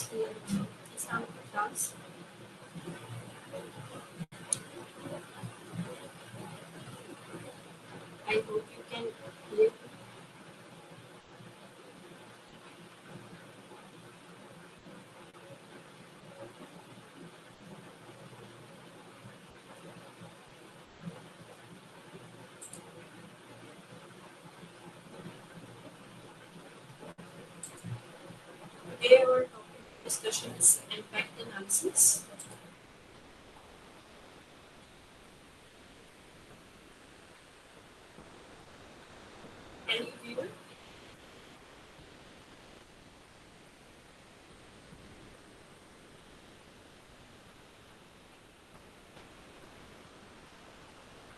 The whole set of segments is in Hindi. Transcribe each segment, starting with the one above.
Islam class. I hope you can hear me. Today our topic discussion is impact analysis. Can you hear?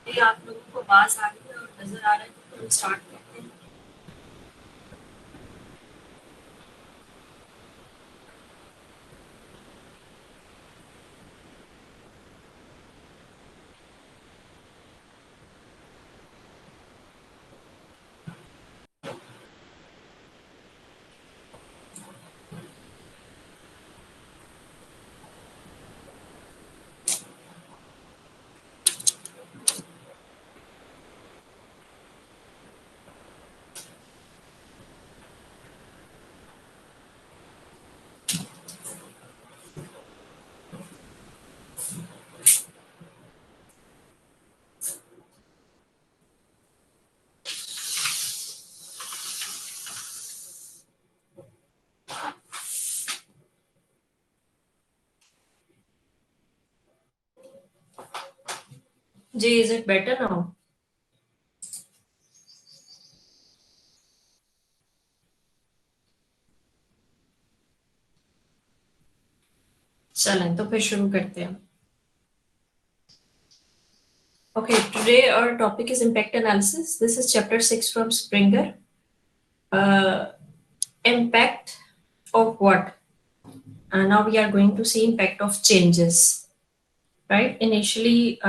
ये आप लोगों को आवाज आ रही है और नजर आ रहा है तो हम स्टार्ट करते हैं. जी, is it better now? चलें तो फिर शुरू करते हैं. Okay, today our topic is impact analysis. This is chapter 6 from Springer. Impact of what? Now we are going to see impact of changes. Right? Initially,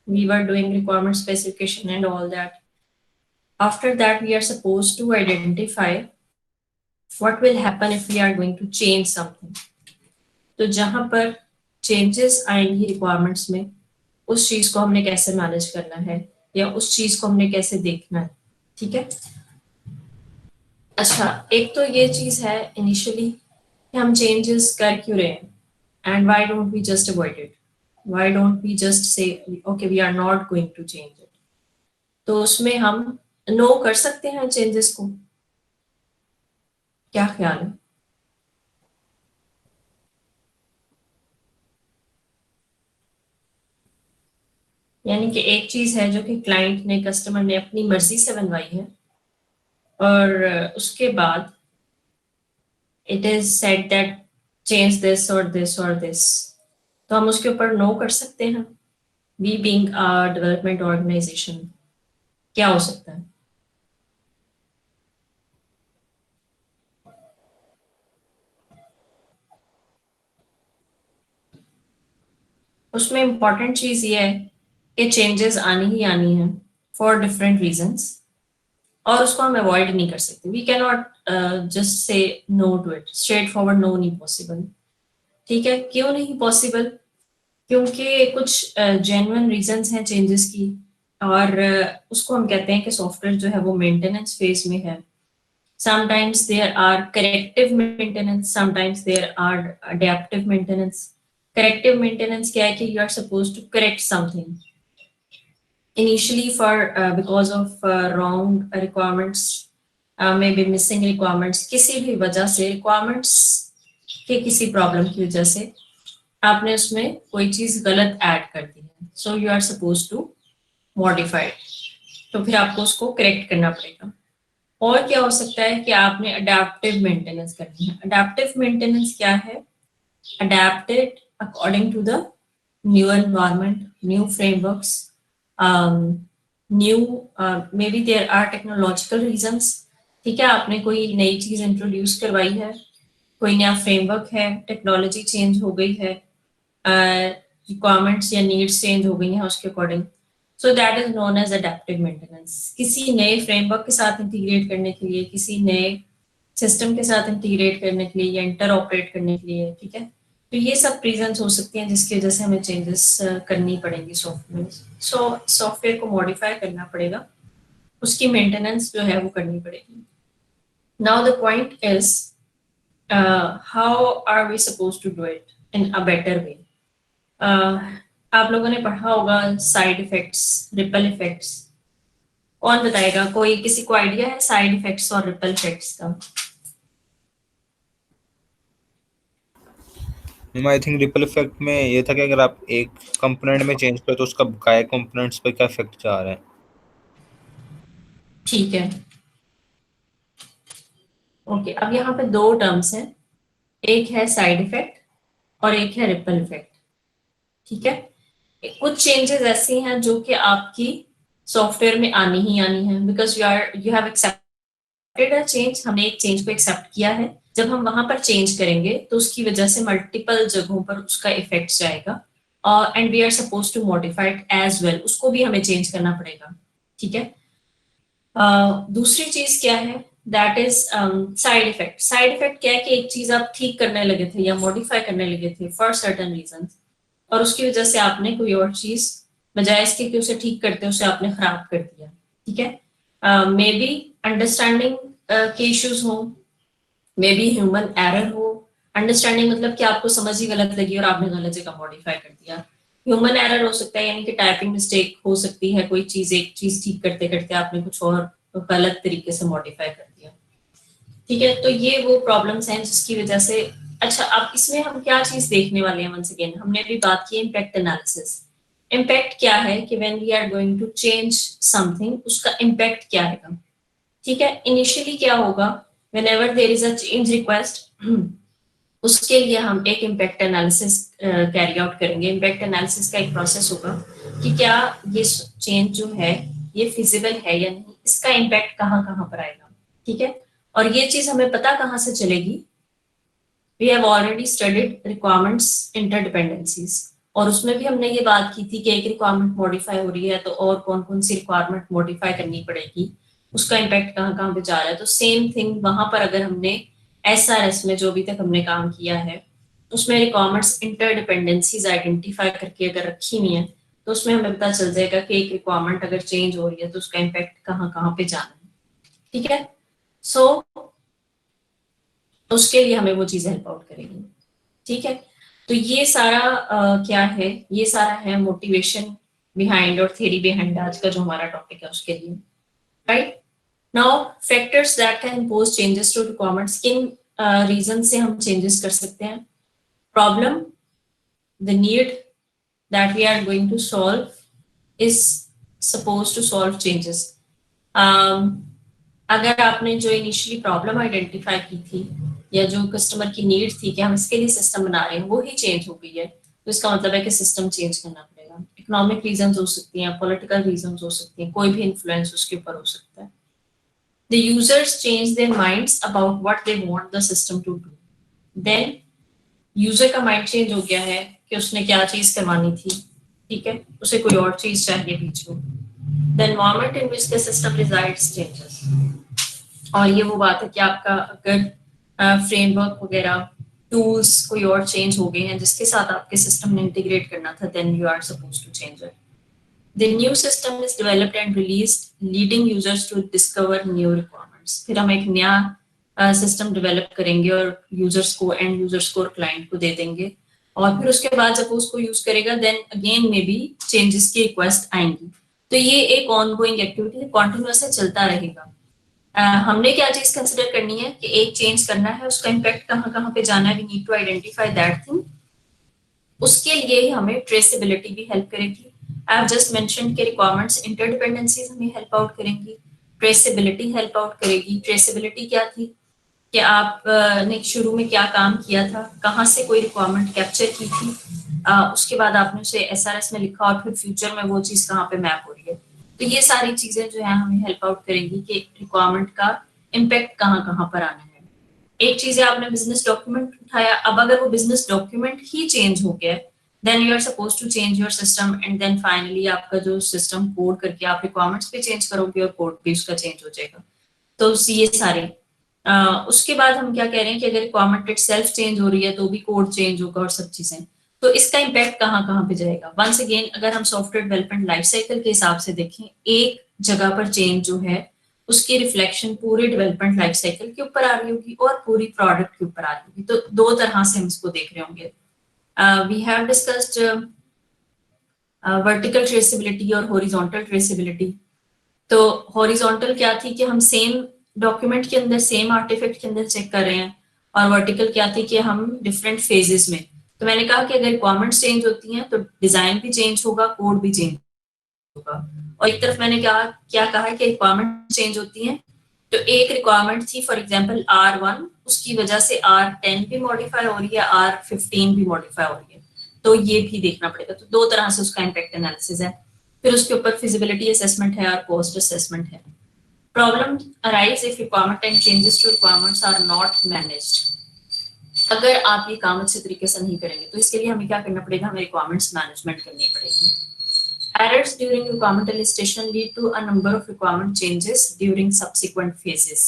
we were doing requirement specification and all that. After that, we are supposed to identify what will happen if we are going to change something. तो जहां पर changes आएंगी requirements में, उस चीज को हमने कैसे मैनेज करना है या उस चीज को हमने कैसे देखना है. ठीक है. अच्छा, एक तो ये चीज है इनिशियली कि हम चेंजेस कर क्यों रहे हैं and why don't we just avoid it, why don't we just say okay we are not going to change it. तो उसमें हम नो कर सकते हैं चेंजेस को. क्या ख्याल है? यानी कि एक चीज है जो कि क्लाइंट ने कस्टमर ने अपनी मर्जी से बनवाई है और उसके बाद it is said that change this और दिस और दिस, तो हम उसके ऊपर नो कर सकते हैं. We being a development organisation क्या हो सकता है? उसमें इम्पॉर्टेंट चीज ये है कि चेंजेस आनी ही आनी है फॉर डिफरेंट रीजंस और उसको हम अवॉइड नहीं कर सकते. We can not just say no to it. Straightforward no नहीं पॉसिबल. ठीक है. क्यों नहीं पॉसिबल? क्योंकि कुछ जेन्युइन रीजंस हैं चेंजेस की और उसको हम कहते हैं कि सॉफ्टवेयर जो है वो मेंटेनेंस फेज में है. sometimes there are corrective maintenance, sometimes there are adaptive maintenance. Corrective maintenance क्या है कि you are supposed to correct something initially for because of wrong requirements, maybe missing requirements, किसी भी वजह से requirements के किसी प्रॉब्लम की वजह से आपने उसमें कोई चीज गलत ऐड कर दी है. So you are suppose to modify, तो फिर आपको उसको करेक्ट करना पड़ेगा. और क्या हो सकता है कि आपने अडेप्टिव मेंटेनेंस करनी है. अडेप्टिव मेंटेनेंस क्या है? Adapted according to the new environment, new frameworks, new may be there are technological reasons. ठीक है. आपने कोई नई चीज इंट्रोड्यूस करवाई है, कोई नया फ्रेमवर्क है, टेक्नोलॉजी चेंज हो गई है, रिक्वायरमेंट्स या नीड्स चेंज हो गई हैं उसके according. So that is known as adaptive maintenance. किसी नए फ्रेमवर्क के साथ इंटीग्रेट करने के लिए, किसी नए सिस्टम के साथ इंटीग्रेट करने के लिए या इंटर ऑपरेट करने के लिए, ठीक है। तो ये सब रीजंस हो सकती हैं जिसकी वजह से हमें चेंजेस करनी पड़ेंगी सॉफ्टवेयर। सॉफ्टवेयर को मॉडिफाई करना पड़ेगा, उसकी मेंटेनेंस जो है वो करनी पड़ेगी। Now the point is how are we suppose to do it in a better way. आप लोगों ने पढ़ा होगा साइड इफेक्ट्स, रिपल इफेक्ट्स। कौन बताएगा? कोई किसी को आइडिया है साइड इफेक्ट्स और रिपल इफेक्ट्स का? आई थिंक रिपल इफेक्ट में ये था कि अगर आप एक कंपोनेंट में चेंज करो तो उसका बकाया कंपोनेंट्स पे क्या इफेक्ट जा रहा है। ठीक है, ओके। अब यहाँ पे दो टर्म्स हैं, एक है साइड इफेक्ट और एक है रिपल इफेक्ट, ठीक है। कुछ चेंजेस ऐसी हैं जो कि आपकी सॉफ्टवेयर में आनी ही आनी है, because you have accepted a change. हमने एक चेंज को एक्सेप्ट किया है, जब हम वहां पर चेंज करेंगे तो उसकी वजह से मल्टीपल जगहों पर उसका इफेक्ट जाएगा, and we are suppose to modify it as well, उसको भी हमें चेंज करना पड़ेगा, ठीक है। दूसरी चीज क्या है? That is side effect. Side effect क्या है कि एक चीज आप ठीक करने लगे थे या मॉडिफाई करने लगे थे फॉर सर्टेन रीजन, और उसकी वजह से आपने कोई और चीज बजाय इसके कि उसे ठीक करते उसे आपने खराब कर दिया, ठीक है। मे बी अंडरस्टैंडिंग के इश्यूज हो, मे बी ह्यूमन एरर हो। अंडरस्टैंडिंग मतलब कि आपको समझ ही गलत लगी और आपने गलत जगह मॉडिफाई कर दिया। ह्यूमन एरर हो सकता है, यानी कि टाइपिंग मिस्टेक हो सकती है, कोई चीज एक चीज ठीक करते करते आपने कुछ और गलत तरीके से मॉडिफाई कर दिया, ठीक है। तो ये वो प्रॉब्लम्स हैं जिसकी वजह से। अच्छा, अब इसमें हम क्या चीज देखने वाले हैं? वंस अगेन हमने अभी बात की इम्पैक्ट एनालिसिस। इम्पैक्ट क्या है कि when we are going to change something, उसका इम्पैक्ट क्या है, ठीक है। इनिशियली क्या होगा, whenever there is a change request, उसके लिए हम एक इम्पैक्ट एनालिसिस कैरी आउट करेंगे। इम्पैक्ट एनालिसिस का एक प्रोसेस होगा कि क्या ये चेंज जो है ये फिजिबल है या नहीं, इसका इम्पैक्ट कहाँ कहाँ पर आएगा, ठीक है। और ये चीज हमें पता कहाँ से चलेगी? We have already studied requirements interdependencies, और उसमें भी हमने ये बात की थी कि एक रिक्वायरमेंट मॉडिफाई हो रही है तो और कौन कौन सी रिक्वायरमेंट मॉडिफाई करनी पड़ेगी, उसका इम्पैक्ट कहाँ कहाँ पे जा रहा है। तो सेम थिंग वहां पर अगर हमने एसआरएस में जो अभी तक हमने काम किया है उसमें रिक्वायरमेंट्स इंटरडिपेंडेंसीज आइडेंटिफाई करके अगर रखी हुई है तो उसमें हमें पता चल जाएगा कि एक रिक्वायरमेंट अगर चेंज हो रही है तो उसका इम्पैक्ट कहाँ कहाँ पे जाना है, ठीक है। सो उसके लिए हमें वो चीज हेल्प आउट करेगी, ठीक है। तो ये सारा क्या है? ये सारा है मोटिवेशन बिहाइंड और थ्योरी बिहाइंड आज का जो हमारा टॉपिक है उसके लिए, right. Now factors that can impose changes to requirements. किन रीजन से हम चेंजेस कर सकते हैं? Problem, the need that we are going to solve is suppose to solve changes. अगर आपने जो इनिशियली प्रॉब्लम आइडेंटिफाई की थी या जो कस्टमर की नीड थी कि हम इसके लिए सिस्टम बना रहे हैं वो ही चेंज हो गई है, तो इसका मतलब है कि सिस्टम चेंज करना पड़ेगा। इकोनॉमिक रीजन हो सकती हैं, पॉलिटिकल रीजन हो सकती हैं, कोई भी इन्फ्लुएंस उसके ऊपर हो सकता है। The users change their minds about what they want the system to do. Then user का माइंड चेंज हो गया है कि उसने क्या चीज करवानी थी, ठीक है, उसे कोई और चीज चाहिए बीच में। The environment in which the system resides changes. और ये वो बात है कि आपका अगर फ्रेमवर्क वगैरह टूल्स कोई और चेंज हो गए हैं जिसके साथ आपके सिस्टम ने इंटीग्रेट करना था, then you are suppose to change it. The new system is developed and released leading users to discover new requirements. फिर हम एक नया सिस्टम डेवलप करेंगे और यूजर्स को, एंड यूजर्स को और क्लाइंट को दे देंगे, और फिर उसके बाद जब वो उसको यूज करेगा then again may be changes की रिक्वेस्ट आएंगी। तो ये एक ऑनगोइंग एक्टिविटी है, कॉन्टिन्यूस चलता रहेगा। हमने क्या चीज कंसिडर करनी है कि एक चेंज करना है, उसका इम्पैक्ट कहाँ कहाँ पे जाना है, we need to identify that thing. उसके लिए ही हमें ट्रेसेबिलिटी भी हेल्प करेगी। आई हैव जस्ट मेंशन्ड कि रिक्वायरमेंट्स इंटरडिपेंडेंसीज हमें हेल्प आउट करेंगी, ट्रेसेबिलिटी हेल्प आउट करेगी। ट्रेसेबिलिटी क्या थी कि आप ने शुरू में क्या काम किया था, कहाँ से कोई रिक्वायरमेंट कैप्चर की थी, उसके बाद आपने उसे एसआरएस में लिखा और फिर फ्यूचर में वो चीज कहाँ पे मैप हो रही है। तो ये सारी चीजें जो है हमें हेल्प आउट करेंगी कि रिक्वायरमेंट का इम्पैक्ट कहाँ कहाँ पर आना है। एक चीज है आपने बिजनेस डॉक्यूमेंट उठाया, अब अगर वो बिजनेस डॉक्यूमेंट ही चेंज हो गया then you are suppose to change your system, and then finally आपका जो सिस्टम कोड करके आप रिक्वायरमेंट्स पे चेंज करोगे और कोड भी उसका चेंज हो जाएगा। तो ये सारे उसके बाद हम क्या कह रहे हैं कि अगर रिक्वायरमेंट इट सेल्फ चेंज हो रही है तो भी कोड चेंज होगा और सब चीजें। तो इसका इम्पैक्ट कहाँ कहाँ पे जाएगा? वंस अगेन अगर हम सॉफ्टवेयर डेवलपमेंट लाइफ साइकिल के हिसाब से देखें, एक जगह पर चेंज जो है उसकी रिफ्लेक्शन पूरे डेवलपमेंट लाइफ साइकिल के ऊपर आ रही होगी और पूरी प्रोडक्ट के ऊपर आ रही होगी। तो दो तरह से हम इसको देख रहे होंगे। We have discussed vertical traceability और हॉरिजॉन्टल ट्रेसेबिलिटी। तो हॉरिजॉन्टल क्या थी कि हम सेम डॉक्यूमेंट के अंदर सेम आर्टिफैक्ट के अंदर चेक कर रहे हैं, और वर्टिकल क्या थी कि हम डिफरेंट फेजेस में। तो मैंने कहा कि अगर रिक्वायरमेंट्स चेंज होती हैं तो डिजाइन भी चेंज होगा, कोड भी चेंज होगा। और एक तरफ मैंने क्या कहा है कि रिक्वायरमेंट चेंज होती हैं, तो एक रिक्वायरमेंट थी फॉर एग्जांपल R1, उसकी वजह से R10 भी मॉडिफाई हो रही है, R15 भी मॉडिफाई हो रही है। तो ये भी देखना पड़ेगा। तो दो तरह से उसका इम्पैक्ट एनालिसिस है। फिर उसके ऊपर फिजिबिलिटी असेसमेंट है और कॉस्ट असेसमेंट है। Problem arise if requirement and changes to requirements are not managed. अगर आप ये काम अच्छे तरीके से नहीं करेंगे तो इसके लिए हमें क्या करना पड़ेगा? हमें रिक्वायरमेंट्स मैनेजमेंट करनी पड़ेगी। Errors during requirement elicitation lead to a number of requirement changes during subsequent phases.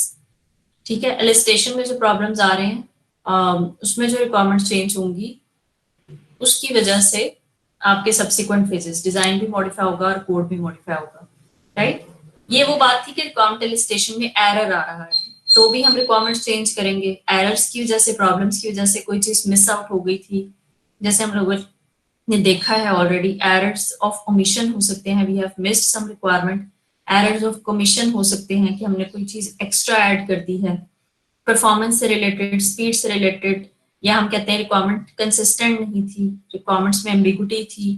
ठीक है, elicitation में जो प्रॉब्लम्स आ रहे हैं उसमें जो रिक्वायरमेंट चेंज होंगी उसकी वजह से आपके सब्सिक्वेंट फेजेस, डिजाइन भी मॉडिफाई होगा और कोड भी मॉडिफाई होगा, राइट? ये वो बात थी कि रिक्वायरमेंट एलिसिटेशन में एरर आ रहा है तो भी हम रिक्वायरमेंट्स चेंज करेंगे। एरर्स की वजह से, प्रॉब्लम्स की वजह से कोई चीज मिस आउट हो गई थी, जैसे हम लोगों ने देखा है ऑलरेडी, एरर्स ऑफ ओमिशन हो सकते हैं, we have missed some requirement. Errors of commission हो सकते हैं कि हमने कोई चीज एक्स्ट्रा ऐड कर दी है, परफॉर्मेंस से रिलेटेड, स्पीड से रिलेटेड, या हम कहते हैं रिक्वायरमेंट कंसिस्टेंट नहीं थी, रिक्वायरमेंट्स में एम्बिगुइटी थी,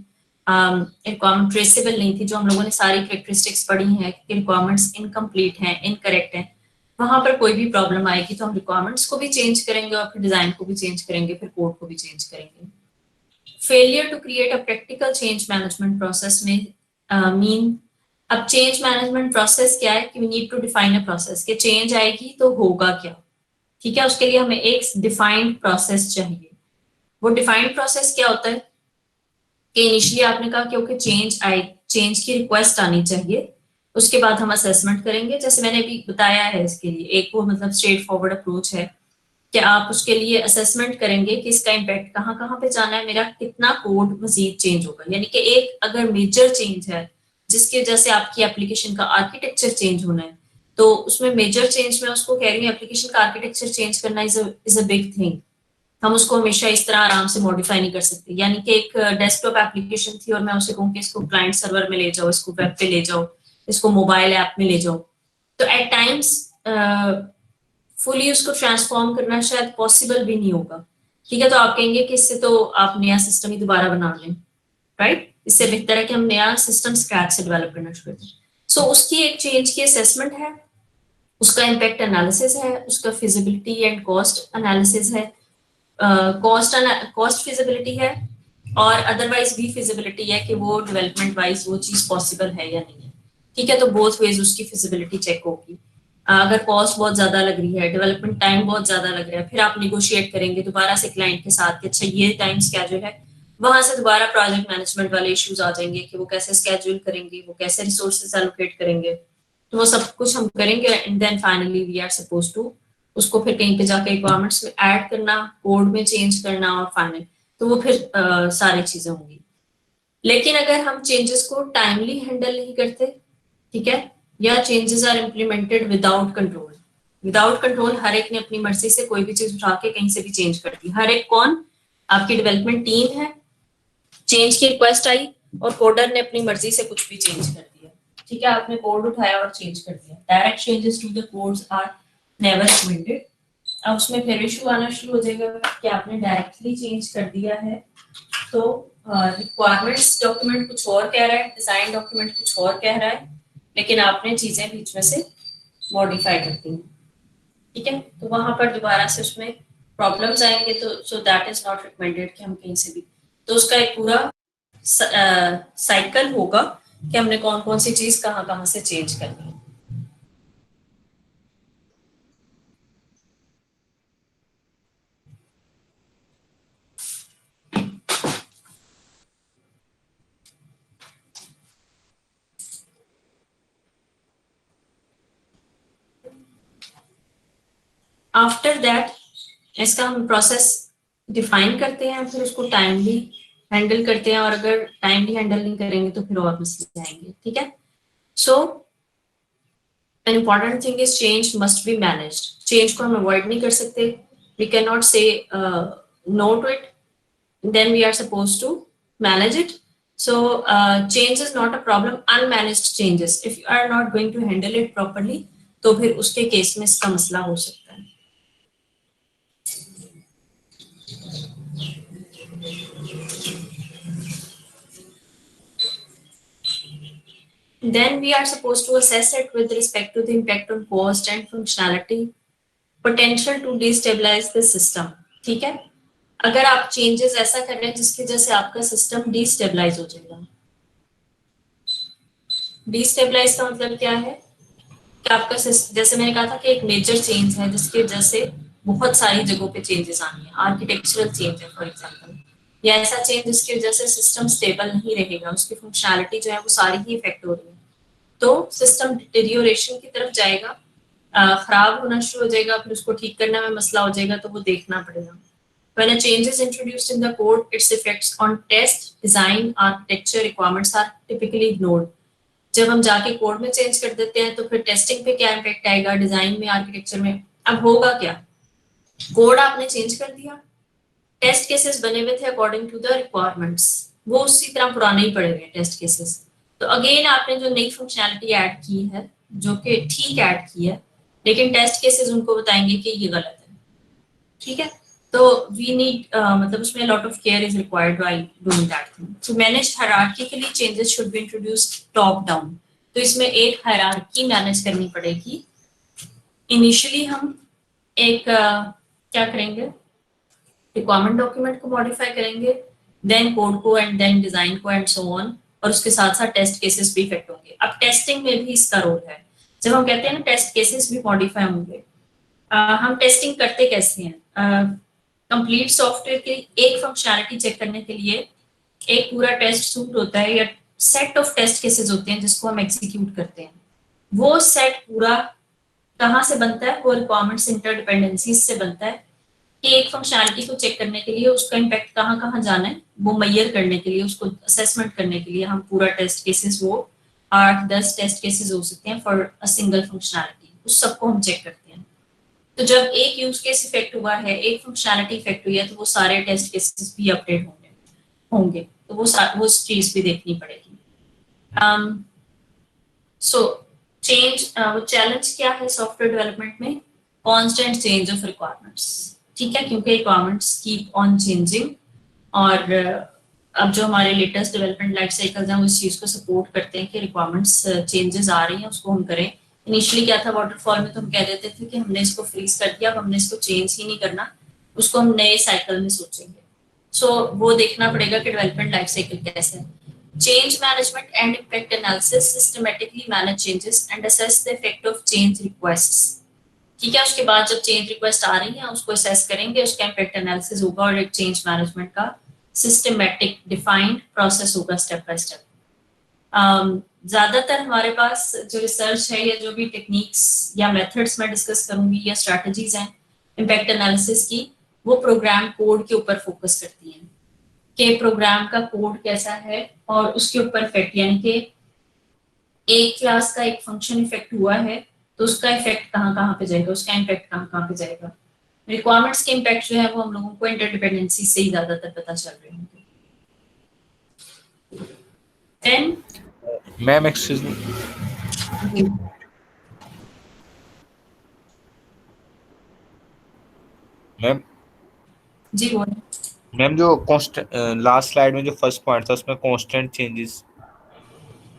रिक्वायरमेंट ट्रेसेबल नहीं थी। जो हम लोगों ने सारी कैरेक्टरिस्टिक्स पढ़ी हैं कि रिक्वायरमेंट्स इनकम्प्लीट हैं, इनकरेक्ट हैं, वहां पर कोई भी प्रॉब्लम आएगी तो हम रिक्वायरमेंट्स को भी चेंज करेंगे और फिर डिजाइन को भी चेंज करेंगे, फिर कोड को भी चेंज करेंगे। Failure to create a practical change management process में मीन, अब चेंज मैनेजमेंट प्रोसेस क्या है कि we need to define a process कि चेंज आएगी तो होगा क्या। ठीक है, उसके लिए हमें एक डिफाइंड प्रोसेस चाहिए। वो डिफाइंड प्रोसेस क्या होता है कि इनिशियली आपने कहा कि ओके चेंज आई, चेंज की रिक्वेस्ट आनी चाहिए, उसके बाद हम असेसमेंट करेंगे। जैसे मैंने अभी बताया है, इसके लिए एक वो मतलब स्ट्रेट फॉरवर्ड अप्रोच है कि आप उसके लिए असेसमेंट करेंगे कि इसका इम्पैक्ट कहाँ कहाँ पे जाना है, मेरा कितना कोड मजीद चेंज होगा। यानी कि एक अगर मेजर चेंज है जिसकी वजह से आपकी एप्लीकेशन का आर्किटेक्चर चेंज होना है, तो उसमें मेजर चेंज में उसको कह रही हूँ, एप्लीकेशन का आर्किटेक्चर चेंज करना इज अ बिग थिंग। हम उसको हमेशा इस तरह आराम से मॉडिफाई नहीं कर सकते। यानी कि एक डेस्कटॉप एप्लीकेशन थी और मैं उसे कहूँ कि इसको क्लाइंट सर्वर में ले जाओ, इसको वेब पे ले जाओ, इसको मोबाइल ऐप में ले जाओ, तो एट टाइम्स फुली उसको ट्रांसफॉर्म करना शायद पॉसिबल भी नहीं होगा। ठीक है, तो आप कहेंगे कि इससे तो आप नया सिस्टम ही दोबारा बना लें, राइट? इससे बेहतर है कि हम नया सिस्टम स्क्रैच से डेवलप करना शुरू करें। सो उसकी एक चेंज की असेसमेंट है, उसका इम्पैक्ट एनालिसिस है, उसका फिजिबिलिटी एंड कॉस्ट एनालिसिस है, कॉस्ट फिजिबिलिटी है, और अदरवाइज भी फिजिबिलिटी है कि वो डेवलपमेंट वाइज वो चीज पॉसिबल है या नहीं है। ठीक है, तो बोथ वेज उसकी फिजिबिलिटी चेक होगी। अगर कॉस्ट बहुत ज्यादा लग रही है, डेवलपमेंट टाइम बहुत ज्यादा लग रहा है, फिर आप निगोशिएट करेंगे दोबारा से क्लाइंट के साथ कि अच्छा ये टाइम स्केड्यूल है। वहां से दोबारा प्रोजेक्ट मैनेजमेंट वाले इश्यूज आ जाएंगे कि वो कैसे स्केड्यूल करेंगे, वो कैसे रिसोर्सेज एलोकेट करेंगे। तो वो सब कुछ हम करेंगे and then finally we are suppose to उसको फिर कहीं पे जाके रिक्वायरमेंट्स में ऐड करना, कोड में चेंज करना, और फाइनल तो वो फिर सारी चीजें होंगी। लेकिन अगर हम चेंजेस को टाइमली हैंडल नहीं करते, ठीक है, या changes are implemented without control, without control हर एक ने अपनी मर्जी से कोई भी चीज उठा के कहीं से भी चेंज कर दी। हर एक कौन? आपकी डेवलपमेंट टीम है, चेंज की रिक्वेस्ट आई और कोडर ने अपनी मर्जी से कुछ भी चेंज कर दिया। ठीक है, आपने कोड उठाया और चेंज कर दिया। Direct changes to the codes are never recommended. अब उसमें फिर इशू आना शुरू हो जाएगा कि आपने डायरेक्टली चेंज कर दिया है, तो रिक्वायरमेंट्स डॉक्यूमेंट कुछ और कह रहा है, डिजाइन डॉक्यूमेंट कुछ और कह रहा है, लेकिन आपने चीजें बीच में से मॉडिफाई कर दी। ठीक है, तो वहां पर दोबारा से उसमें प्रॉब्लम्स आएंगे, तो सो दैट इज नॉट रिकमेंडेड कि हम कहीं से भी। तो उसका एक पूरा साइकिल होगा कि हमने कौन कौन सी चीज कहाँ कहाँ से चेंज करनी है। आफ्टर दैट इसका हम प्रोसेस डिफाइन करते हैं, फिर उसको टाइमली हैंडल करते हैं, और अगर टाइमली हैंडल नहीं करेंगे तो फिर और मसले आएंगे। ठीक है, सो an important thing is change must be managed. Change को हम अवॉइड नहीं कर सकते, we cannot say no to it, then we are supposed to manage it. So change is not a problem. Unmanaged changes, if you are not going to handle it properly, तो फिर उसके केस में इसका मसला हो सकता है। Then we are supposed to assess it with respect to the impact on cost and functionality, potential to destabilize the system. ठीक है, अगर आप चेंजेस ऐसा कर रहे हैं जिसकी वजह से आपका सिस्टम डिस्टेबलाइज हो जाएगा। डिस्टेबलाइज का मतलब क्या है कि आपका जैसे मैंने कहा था कि एक मेजर चेंज है जिसकी वजह से बहुत सारी जगहों पे चेंजेस आनी है, आर्किटेक्चरल चेंज है फॉर एग्जांपल, या ऐसा चेंज जिसकी वजह से सिस्टम स्टेबल नहीं रहेगा, उसकी फंक्शनैलिटी जो है वो सारी ही इफेक्ट हो रही है, तो सिस्टम डिटेरियोरेशन की तरफ जाएगा, खराब होना शुरू हो जाएगा, फिर उसको ठीक करने में मसला हो जाएगा, तो वो देखना पड़ेगा। When a change is introduced in the code, its effects on test, design, architecture requirements are typically ignored. जब हम जाके कोड में चेंज कर देते हैं तो फिर टेस्टिंग पे क्या इम्पैक्ट आएगा, डिजाइन में, आर्किटेक्चर में। अब होगा क्या, कोड आपने चेंज कर दिया, टेस्ट केसेस बने हुए थे अकॉर्डिंग टू द रिक्वायरमेंट्स, वो उसी तरह पुराने ही पड़े हुए टेस्ट केसेस, तो अगेन आपने जो नई फंक्शनैलिटी ऐड की है जो कि ठीक ऐड की है, लेकिन टेस्ट केसेस उनको बताएंगे कि ये गलत है। ठीक है, तो वी नीड मतलब उसमें lot of care is required while doing that thing. So manage hierarchically changes should be introduced top down, तो इसमें एक हायरार्की मैनेज करनी पड़ेगी। इनिशियली हम एक क्या करेंगे, रिक्वायरमेंट डॉक्यूमेंट को मॉडिफाई करेंगे, देन कोड को, एंड देन डिजाइन को, एंड सो ऑन, और उसके साथ साथ टेस्ट केसेस भी इफेक्ट होंगे। अब टेस्टिंग में भी इसका रोल है, जब हम कहते हैं ना टेस्ट केसेस भी मॉडिफाई होंगे, हम टेस्टिंग करते कैसे हैं, कंप्लीट सॉफ्टवेयर की एक फंक्शनैलिटी चेक करने के लिए एक पूरा टेस्ट सूट होता है या सेट ऑफ टेस्ट केसेस होते हैं जिसको हम एग्जीक्यूट करते हैं। वो सेट पूरा कहाँ से बनता है, वो रिक्वायरमेंट्स इंटरडिपेंडेंसीज से बनता है कि एक फंक्शनैलिटी को चेक करने के लिए उसका इम्पैक्ट कहाँ कहाँ जाना है, वो मैयर करने के लिए, उसको असेसमेंट करने के लिए हम पूरा टेस्ट केसेस, वो 8-10 टेस्ट केसेस हो सकते हैं फॉर अ सिंगल फंक्शनैलिटी, उस सबको हम चेक करते हैं। तो जब एक यूज केस इफेक्ट हुआ है, एक फंक्शनैलिटी इफेक्ट हुई है, तो वो सारे टेस्ट केसेस भी अपडेट होंगे, तो वो चीज भी देखनी पड़ेगी। सो चेंज, वो चैलेंज क्या है सॉफ्टवेयर डेवलपमेंट में, कांस्टेंट चेंज ऑफ रिक्वायरमेंट्स। ठीक है, क्योंकि रिक्वायरमेंट्स कीप ऑन चेंजिंग, और अब जो हमारे लेटेस्ट डेवलपमेंट लाइफ साइकिल्स हैं वो इस चीज को सपोर्ट करते हैं कि रिक्वायरमेंट्स चेंजेस आ रही हैं उसको हम करें। इनिशियली क्या था, वाटरफॉल में तो हम कह देते थे कि हमने इसको फ्रीज कर दिया, अब हमने इसको चेंज ही नहीं करना, उसको हम नए साइकिल में सोचेंगे। सो वो देखना पड़ेगा कि डेवलपमेंट लाइफ साइकिल कैसे है। Change management and impact analysis, systematically manage changes and assess the effect of change requests. ठीक है, उसके बाद जब चेंज रिक्वेस्ट आ रही है उसको असेस करेंगे, उसका इम्पैक्ट एनालिसिस होगा, और एक चेंज मैनेजमेंट का सिस्टमैटिक डिफाइंड प्रोसेस होगा स्टेप बाय स्टेप। ज्यादातर हमारे पास जो रिसर्च है या जो भी टेक्निक्स या मेथड्स मैं डिस्कस करूंगी या स्ट्रैटेजीज हैं इम्पैक्ट एनालिसिस की, वो प्रोग्राम कोड के ऊपर फोकस करती हैं कि प्रोग्राम का कोड कैसा है और उसके ऊपर इफेक्ट, यानी कि एक क्लास का एक फंक्शन इफेक्ट हुआ है तो उसका इफेक्ट कहाँ कहाँ पे जाएगा, उसका इम्पैक्ट कहाँ कहाँ पे जाएगा। रिक्वायरमेंट्स के इम्पैक्ट जो है वो हम लोगों को इंटरडिपेंडेंसी से ही ज्यादातर पता चल रहे होंगे। Then ma'am excuse me, ma'am जी बोलिए। मैम जो कांस्टेंट लास्ट स्लाइड में जो फर्स्ट पॉइंट था उसमें कांस्टेंट चेंजेस,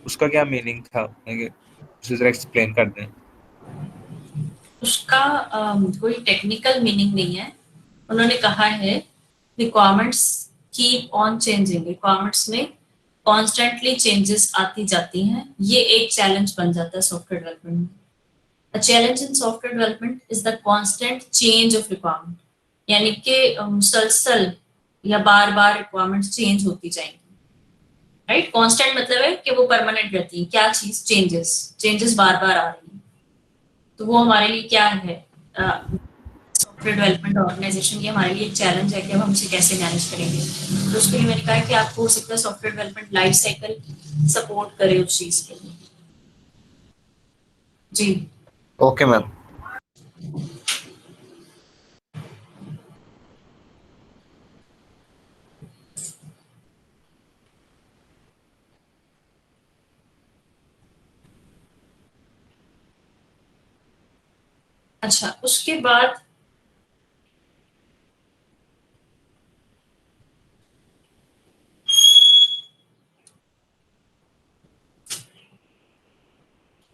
उसका क्या मीनिंग था, उसे जरा एक्सप्लेन कर दें। उसका कोई टेक्निकल मीनिंग नहीं है, उन्होंने कहा है requirements keep on changing, requirements में कॉन्स्टेंटली चेंजेस आती जाती हैं, ये एक चैलेंज बन जाता है सॉफ्टवेयर डेवलपमेंट में। A challenge in software development is the constant change of requirement, यानी कि मुसलसल या बार बार रिक्वायरमेंट्स चेंज होती जाएंगी। राइट, कांस्टेंट मतलब है कि वो परमानेंट रहती है, क्या चीज, चेंजेस बार बार आ रही है, तो वो हमारे लिए क्या है, सॉफ्टवेयर डेवलपमेंट ऑर्गेनाइजेशन, ये हमारे लिए एक चैलेंज है कि अब हम इसे कैसे मैनेज करेंगे। तो उसके लिए मैंने कहा कि आपको हो सकता है software development life cycle support करे उस चीज के लिए। जी। Okay ma'am. अच्छा, उसके बाद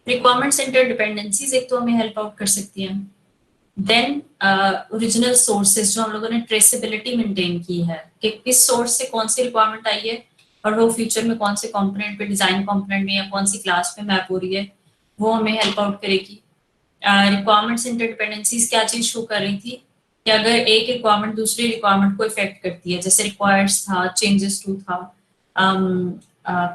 रिक्वायरमेंट्स इंटरडिपेंडेंसीज एक तो हमें हेल्प आउट कर सकती हैं। देन ओरिजिनल सोर्सेज, जो हम लोगों ने ट्रेसेबिलिटी मेंटेन की है कि किस सोर्स से कौन सी रिक्वायरमेंट आई है और वो फ्यूचर में कौन से कंपोनेंट पे, डिजाइन कंपोनेंट में या कौन सी क्लास में मैप हो रही है, वो हमें हेल्प आउट करेगी। रिक्वायरमेंट्स इंटरडिपेंडेंसीज क्या चीज शो कर रही थी कि अगर एक रिक्वायरमेंट दूसरी रिक्वायरमेंट को इफेक्ट करती है, जैसे रिक्वायर्स था, चेंजेस टू था,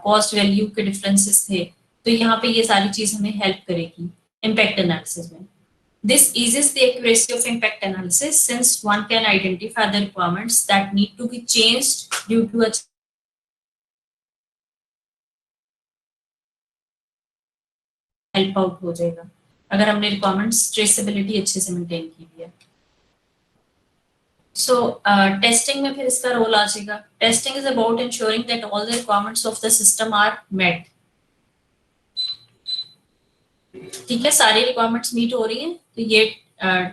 कॉस्ट वैल्यू के डिफरेंसेस थे, तो यहाँ पे ये सारी चीज हमें हेल्प करेगी इम्पैक्ट एनालिसिस में। This eases the accuracy of impact analysis since one can identify the requirements that need to be changed due to a help out हो जाएगा अगर हमने requirements traceability अच्छे से maintain की हुई है। So testing में फिर इसका रोल आ जाएगा। Testing is about ensuring that all the requirements of the system are met. ठीक है, सारी रिक्वायरमेंट्स मीट हो रही हैं, तो ये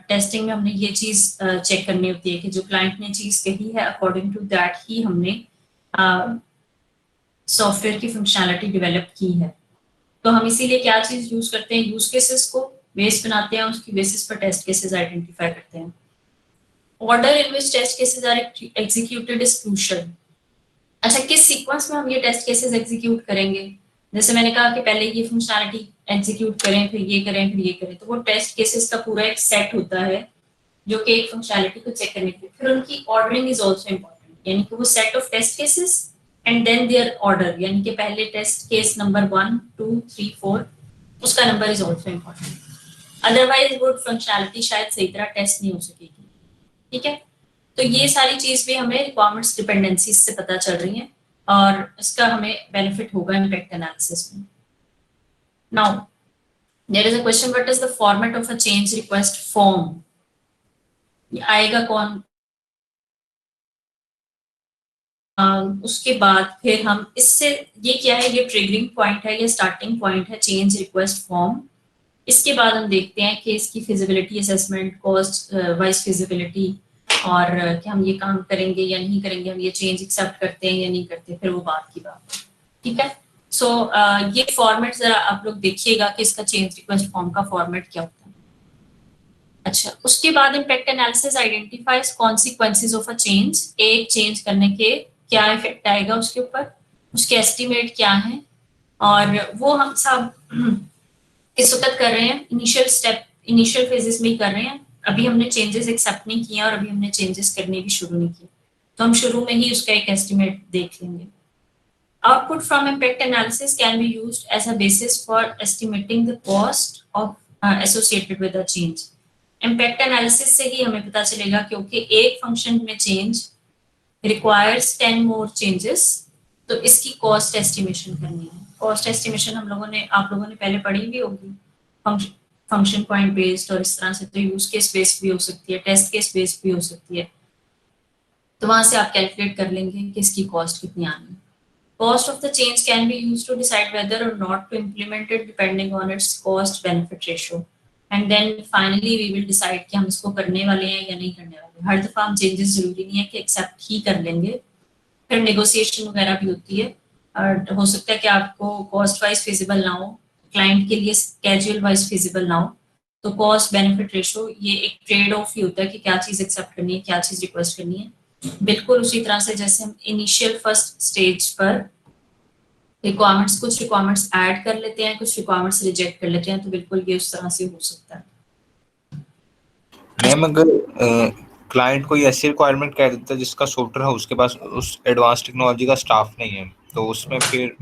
टेस्टिंग में हमने ये चीज चेक करनी होती है कि जो क्लाइंट ने चीज कही है अकॉर्डिंग टू दैट ही हमने सॉफ्टवेयर की फंक्शनैलिटी डेवलप की है। तो हम इसीलिए क्या चीज यूज करते हैं, यूज केसेस को बेस बनाते हैं, उसकी बेसिस पर टेस्ट केसेस आइडेंटिफाई करते हैं। Order in which test cases are executed is crucial. अच्छा, किस सीक्वेंस में हम ये टेस्ट केसेस एग्जीक्यूट करेंगे? जैसे मैंने कहा कि पहले ये फंक्शनैलिटी एग्जीक्यूट करें, फिर ये करें, फिर ये करें, तो वो टेस्ट केसेस का पूरा एक सेट होता है जो कि एक फंक्शनैलिटी को चेक करने के लिए। फिर उनकी ऑर्डरिंग इज आल्सो इंपॉर्टेंट, यानी कि वो set of test cases and then their order, यानी कि पहले टेस्ट केस नंबर 1 2 3 4 उसका number is also important. Otherwise वो फंक्शनैलिटी शायद सही तरह टेस्ट नहीं हो सकेगी। ठीक है, तो ये सारी चीज भी हमें रिक्वायरमेंट्स डिपेंडेंसीज से पता चल रही है और इसका हमें बेनिफिट होगा इम्पैक्ट एनालिसिस में। Now there is a question, what is the format of a change request form? आएगा कौन? उसके बाद फिर हम इससे, ये क्या है, ये ट्रिगरिंग पॉइंट है, ये स्टार्टिंग पॉइंट है चेंज रिक्वेस्ट फॉर्म। इसके बाद हम देखते हैं कि इसकी feasibility assessment, cost wise feasibility, और कि हम ये काम करेंगे या नहीं करेंगे, हम ये चेंज एक्सेप्ट करते हैं या नहीं करते, फिर वो बात की बात है। ठीक है, सो ये फॉर्मेट जरा आप लोग देखिएगा कि इसका चेंज रिक्वेस्ट फॉर्म का फॉर्मेट क्या होता है। अच्छा, उसके बाद impact analysis identifies consequences of a change. एक चेंज करने के क्या इफेक्ट आएगा उसके ऊपर, उसके एस्टिमेट क्या है, और वो हम सब इस वक्त कर रहे हैं, इनिशियल स्टेप, इनिशियल फेजेस में ही कर रहे हैं। अभी हमने चेंजेस एक्सेप्ट नहीं किया और अभी हमने चेंजेस करने भी शुरू नहीं किए, तो हम शुरू में ही उसका एक एस्टिमेट देख लेंगे। Output from impact analysis can be used as a basis for estimating the cost of associated with a change. Impact analysis से ही हमें पता चलेगा कि ओके एक फंक्शन में चेंज requires 10 more changes, तो इसकी कॉस्ट एस्टिमेशन करनी है। कॉस्ट एस्टिमेशन हम लोगों ने, आप लोगों ने पहले पढ़ी भी होगी, फंक्शन पॉइंट बेस्ड, और इस तरह से तो यूज केस बेस्ड भी हो सकती है, टेस्ट केस बेस्ड भी हो सकती है। तो वहां से आप कैलकुलेट कर लेंगे कि इसकी कॉस्ट कितनी आनी है। Cost of the change can be used to decide whether or not to implement it depending on its cost benefit ratio. And then finally we will decide कि हम इसको करने वाले हैं या नहीं करने वाले। हर दफा हम चेंजेस जरूरी नहीं है कि एक्सेप्ट ही कर लेंगे, फिर नेगोशिएशन वगैरह भी होती है, और हो सकता है कि आपको कॉस्ट वाइज फिजिबल ना हो, क्लाइंट के लिए कैजुअल वाइज फिजिबल ना हो, तो कॉस्ट बेनिफिट रेशो ये एक ट्रेड ऑफ ही होता है कि क्या चीज एक्सेप्ट करनी है, क्या चीज रिक्वेस्ट करनी है। बिल्कुल उसी तरह से जैसे हम इनिशियल फर्स्ट स्टेज पर रिक्वायरमेंट्स, कुछ रिक्वायरमेंट्स ऐड कर लेते हैं, कुछ रिक्वायरमेंट्स रिजेक्ट कर लेते हैं, तो बिल्कुल ये उस तरह से हो सकता है। मैम अगर क्लाइंट कोई ऐसी रिक्वायरमेंट कह देता है जिसका सॉफ्टवेयर हाउस के पास उस एडवांस टेक्नोलॉजी का स्टाफ नहीं है, तो उसमें फिर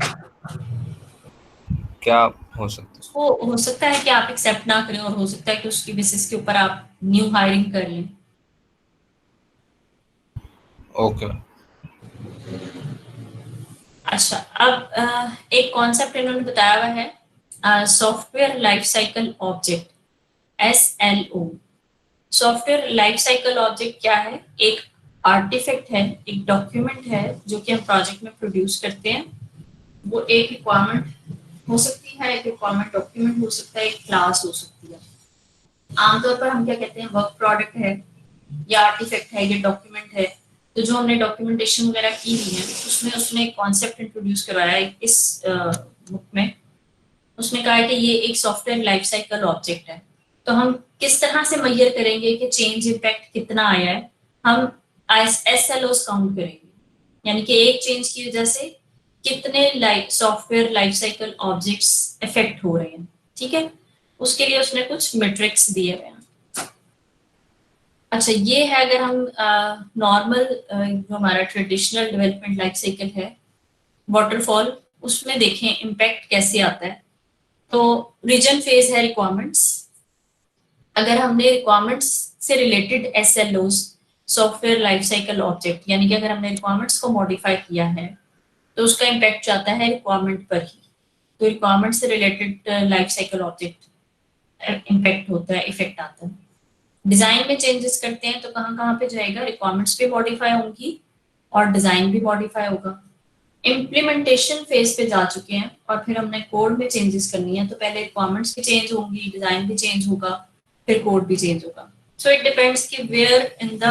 क्या हो सकता है? हो सकता है कि आप एक्सेप्ट ना करें और हो सकता है कि उसकी बेसिस के ऊपर आप न्यू हायरिंग कर लें। ओके। अच्छा, अब एक कॉन्सेप्ट इन्होंने बताया हुआ है software life cycle object, SLO। Software life cycle object क्या है? एक आर्टिफैक्ट है, एक डॉक्यूमेंट है जो कि हम प्रोजेक्ट में प्रोड्यूस करते हैं। वो एक रिक्वायरमेंट हो सकती है, एक रिक्वायरमेंट डॉक्यूमेंट हो सकता है, एक क्लास हो सकती है। आमतौर पर हम क्या कहते हैं, वर्क प्रोडक्ट है या आर्टिफैक्ट है, ये डॉक्यूमेंट है। तो जो हमने डॉक्यूमेंटेशन वगैरह की हुई है उसमें उसने एक कॉन्सेप्ट इंट्रोड्यूस करवाया है इस बुक में। उसने कहा है कि ये एक सॉफ्टवेयर लाइफ साइकिल ऑब्जेक्ट है। तो हम किस तरह से मेजर करेंगे कि चेंज इम्पैक्ट कितना आया है? हम SLOs काउंट करेंगे, यानी कि एक चेंज की वजह से कितने software life cycle objects effect हो रहे हैं। ठीक है, उसके लिए उसने कुछ मेट्रिक्स दिए हुए हैं। अच्छा, ये है अगर हम नॉर्मल जो हमारा ट्रेडिशनल डेवलपमेंट लाइफ साइकिल है वाटरफॉल, उसमें देखें इम्पैक्ट कैसे आता है। तो रीजन फेज है रिक्वायरमेंट्स। अगर हमने रिक्वायरमेंट्स से related SLOs, software life cycle object, यानी कि अगर हमने रिक्वायरमेंट्स को मॉडिफाई किया है तो उसका इम्पैक्ट जाता है रिक्वायरमेंट पर ही। तो रिक्वायरमेंट से related life cycle object impact होता है, इफेक्ट आता है। डिजाइन में चेंजेस करते हैं तो कहाँ कहाँ पे जाएगा? रिक्वायरमेंट्स भी मॉडिफाई होंगी और डिजाइन भी मॉडिफाई होगा। इम्प्लीमेंटेशन फेज पे जा चुके हैं और फिर हमने कोड में चेंजेस करनी है, तो पहले रिक्वायरमेंट्स भी चेंज होंगी, डिजाइन भी चेंज होगा, फिर कोड भी चेंज होगा। सो इट डिपेंड्स कि where in the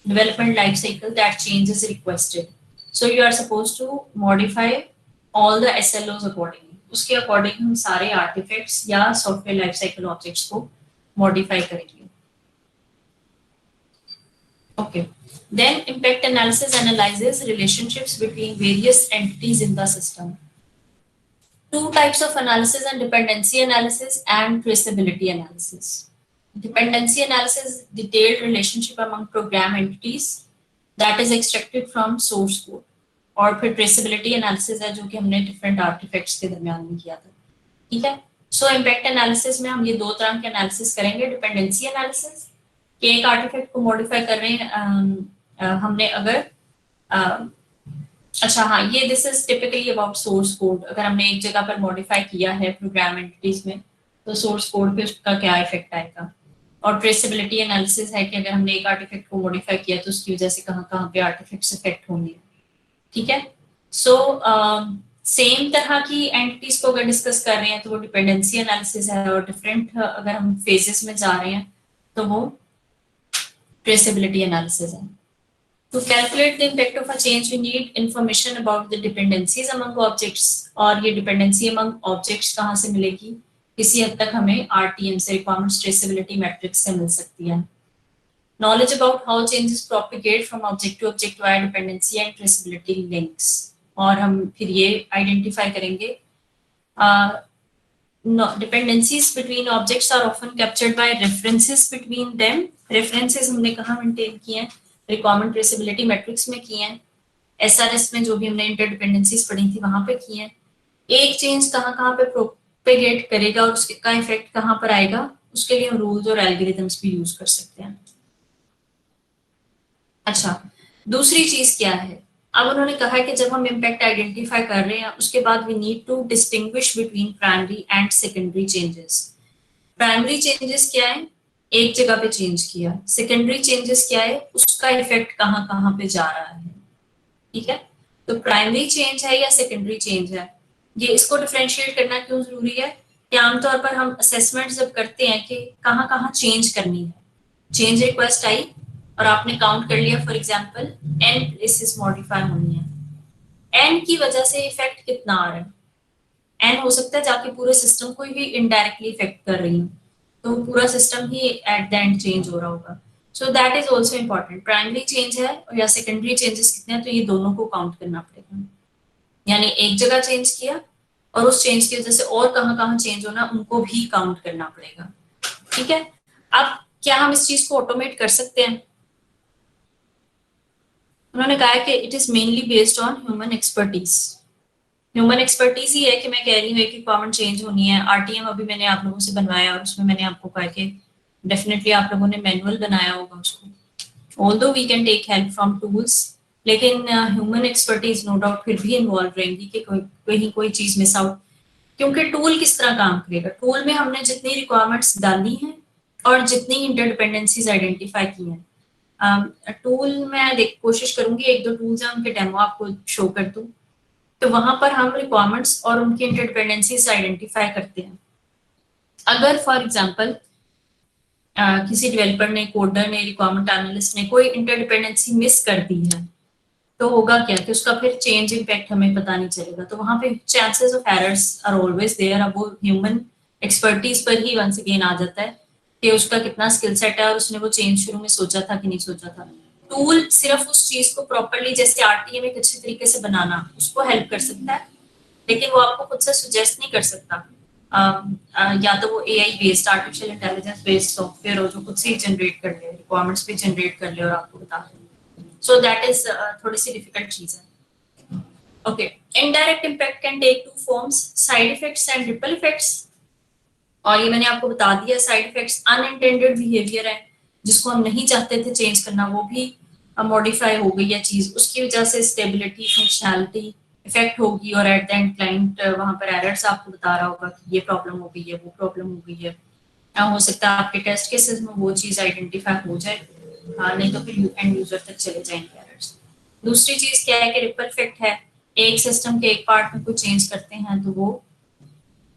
development life cycle that change is requested. So you are suppose to modify all the SLOs accordingly. उसके अकॉर्डिंग हम सारे आर्टिफैक्ट्स या सॉफ्टवेयर लाइफ साइकिल ऑब्जेक्ट्स को मॉडिफाई करेंगे। Okay. Then impact analysis analyzes relationships between various entities in the system. Two types of analysis and dependency analysis and traceability analysis. Dependency analysis is detailed relationship among program entities that is extracted from source code. और फिर traceability analysis है जो कि हमने different artifacts के दरमियान में किया था। ठीक है, सो इम्पैक्ट एनालिसिस में हम ये दो तरह के एनालिसिस करेंगे। डिपेंडेंसी एनालिसिस कि एक आर्टिफैक्ट को मॉडिफाई कर रहे हैं हमने अगर अच्छा हाँ, ये this is typically about source code. अगर हमने एक जगह पर मॉडिफाई किया है प्रोग्राम एंटिटीज में तो सोर्स कोड पे उसका क्या इफेक्ट आएगा। और ट्रेसेबिलिटी एनालिसिस है कि अगर हमने एक आर्टिफैक्ट को मॉडिफाई किया तो उसकी वजह से कहाँ कहाँ पे आर्टिफैक्ट्स इफेक्ट होंगे। ठीक है, सो सेम तरह की एंटिटीज को अगर डिस्कस कर रहे हैं तो वो डिपेंडेंसी एनालिसिस है, और डिफरेंट अगर हम फेजेस में जा रहे हैं तो वो ट्रेसेबिलिटी एनालिसिस है। To calculate the impact of a change, we need information about the dependencies among objects। और ये dependency among objects कहाँ से मिलेगी? किसी हद तक हमें RTM से, requirements traceability matrix से मिल सकती है। Knowledge about how changes propagate from object to object via dependency and traceability links। और हम फिर ये identify करेंगे dependencies between objects are often captured by references between them। references हमने कहाँ maintain किए हैं? रिक्वायरमेंट ट्रेसेबिलिटी मैट्रिक्स में किए हैं, SRS में जो भी हमने इंटरडिपेंडेंसीज पढ़ी थी वहां पे किए हैं। एक चेंज कहाँ कहाँ पे प्रोपेगेट करेगा और उसका इफेक्ट कहाँ पर आएगा, उसके लिए हम रूल्स और एल्गोरिथम्स भी यूज कर सकते हैं। अच्छा, दूसरी चीज क्या है? अब उन्होंने कहा है कि जब हम इम्पैक्ट आइडेंटिफाई कर रहे हैं उसके बाद we need to distinguish between primary and secondary changes. Primary changes क्या है? एक जगह पे चेंज किया। सेकेंडरी चेंजेस क्या है? उसका इफेक्ट कहाँ कहाँ पे जा रहा है। ठीक है, तो प्राइमरी चेंज है या सेकेंडरी चेंज है, ये इसको डिफरेंशिएट करना क्यों जरूरी है कि आमतौर पर हम असेसमेंट जब करते हैं कि कहाँ कहाँ चेंज करनी है, चेंज रिक्वेस्ट आई और आपने काउंट कर लिया for example n places modify होनी है, n की वजह से इफेक्ट कितना आ रहा है? n हो सकता है जाके पूरे सिस्टम को ही इनडायरेक्टली इफेक्ट कर रही है, तो पूरा system he at the end change हो रहा होगा। सो that is also important. Primary change है या सेकेंडरी चेंजेस कितने हैं, तो ये दोनों को काउंट करना पड़ेगा। यानी एक जगह चेंज किया और उस चेंज की वजह से और कहाँ कहाँ चेंज होना उनको भी काउंट करना पड़ेगा। ठीक है, अब क्या हम इस चीज को ऑटोमेट कर सकते हैं? उन्होंने कहा कि it is mainly based on human expertise. Human expertise ही है कि मैं कह रही हूँ एक रिक्वायरमेंट चेंज होनी है। RTM अभी मैंने आप लोगों से बनवाया और उसमें मैंने आपको कहा कि डेफिनेटली आप लोगों ने मैनुअल बनाया होगा उसको। Although we can take help from tools, लेकिन ह्यूमन एक्सपर्टीज नो डाउट फिर भी इन्वॉल्व रहेंगी कि कहीं कोई चीज मिस आउट, क्योंकि टूल किस तरह काम करेगा, टूल में हमने जितनी रिक्वायरमेंट्स डाली हैं और जितनी इंटरडिपेंडेंसीज आइडेंटिफाई की हैं, टूल में कोशिश करूंगी एक दो टूल्स हैं उनके डेमो आपको शो कर दूं, तो वहां पर हम रिक्वायरमेंट्स और उनकी इंटरडिपेंडेंसीज आइडेंटिफाई करते हैं। अगर फॉर एग्जांपल किसी डेवलपर ने, कोडर ने, रिक्वायरमेंट एनालिस्ट ने कोई इंटरडिपेंडेंसी मिस कर दी है, तो होगा क्या कि उसका फिर चेंज इम्पैक्ट हमें पता नहीं चलेगा, तो वहां पे chances of errors are always there. अब वो ह्यूमन एक्सपर्टीज पर ही वंस अगेन आ जाता है कि उसका कितना स्किल सेट है और उसने वो चेंज शुरू में सोचा था कि नहीं सोचा था। टूल सिर्फ उस चीज को प्रॉपरली, जैसे आरटीएम एक अच्छे तरीके से बनाना, उसको हेल्प कर सकता है, लेकिन वो आपको खुद से सुजेस्ट नहीं कर सकता। या तो वो AI based, artificial intelligence based software हो जो खुद से ही जनरेट कर ले, रिक्वायरमेंट्स भी जनरेट कर ले और आपको बता दे। सो दैट इज थोड़ी सी डिफिकल्ट चीज है। Okay, indirect impact can take two forms, side effects and ripple effects. और ये मैंने आपको बता दिया, साइड इफेक्ट्स अनइंटेंडेड बिहेवियर है जिसको हम नहीं चाहते थे चेंज करना, वो भी मॉडिफाई हो गई है चीज, उसकी वजह से स्टेबिलिटी, फंक्शनैलिटी इफेक्ट होगी और एट द एंड क्लाइंट वहां पर एरर्स आपको बता रहा होगा कि ये प्रॉब्लम हो गई है, वो प्रॉब्लम हो गई है। हो सकता है आपके टेस्ट केसेस में वो चीज आइडेंटिफाई हो जाए, नहीं तो फिर एंड यूजर तक चले जाएंगे एरर्स। दूसरी चीज क्या है कि रिपल इफेक्ट है, एक सिस्टम के एक पार्ट में कोई चेंज करते हैं तो वो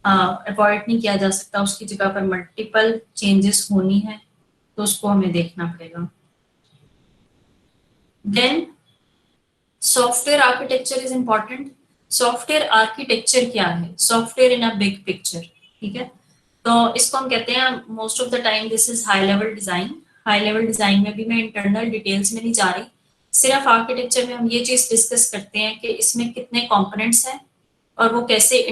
अवॉइड नहीं किया जा सकता, उसकी जगह पर मल्टीपल चेंजेस होनी है, तो उसको हमें देखना पड़ेगा। Then software architecture is important. Software architecture क्या है? Software in a big picture, ठीक है। तो इसको हम कहते हैं most of the time this is high level design. High level design में भी मैं इंटरनल डिटेल्स में नहीं जा रही, सिर्फ आर्किटेक्चर में हम ये चीज डिस्कस करते हैं कि इसमें कितने कंपोनेंट्स हैं और वो कैसे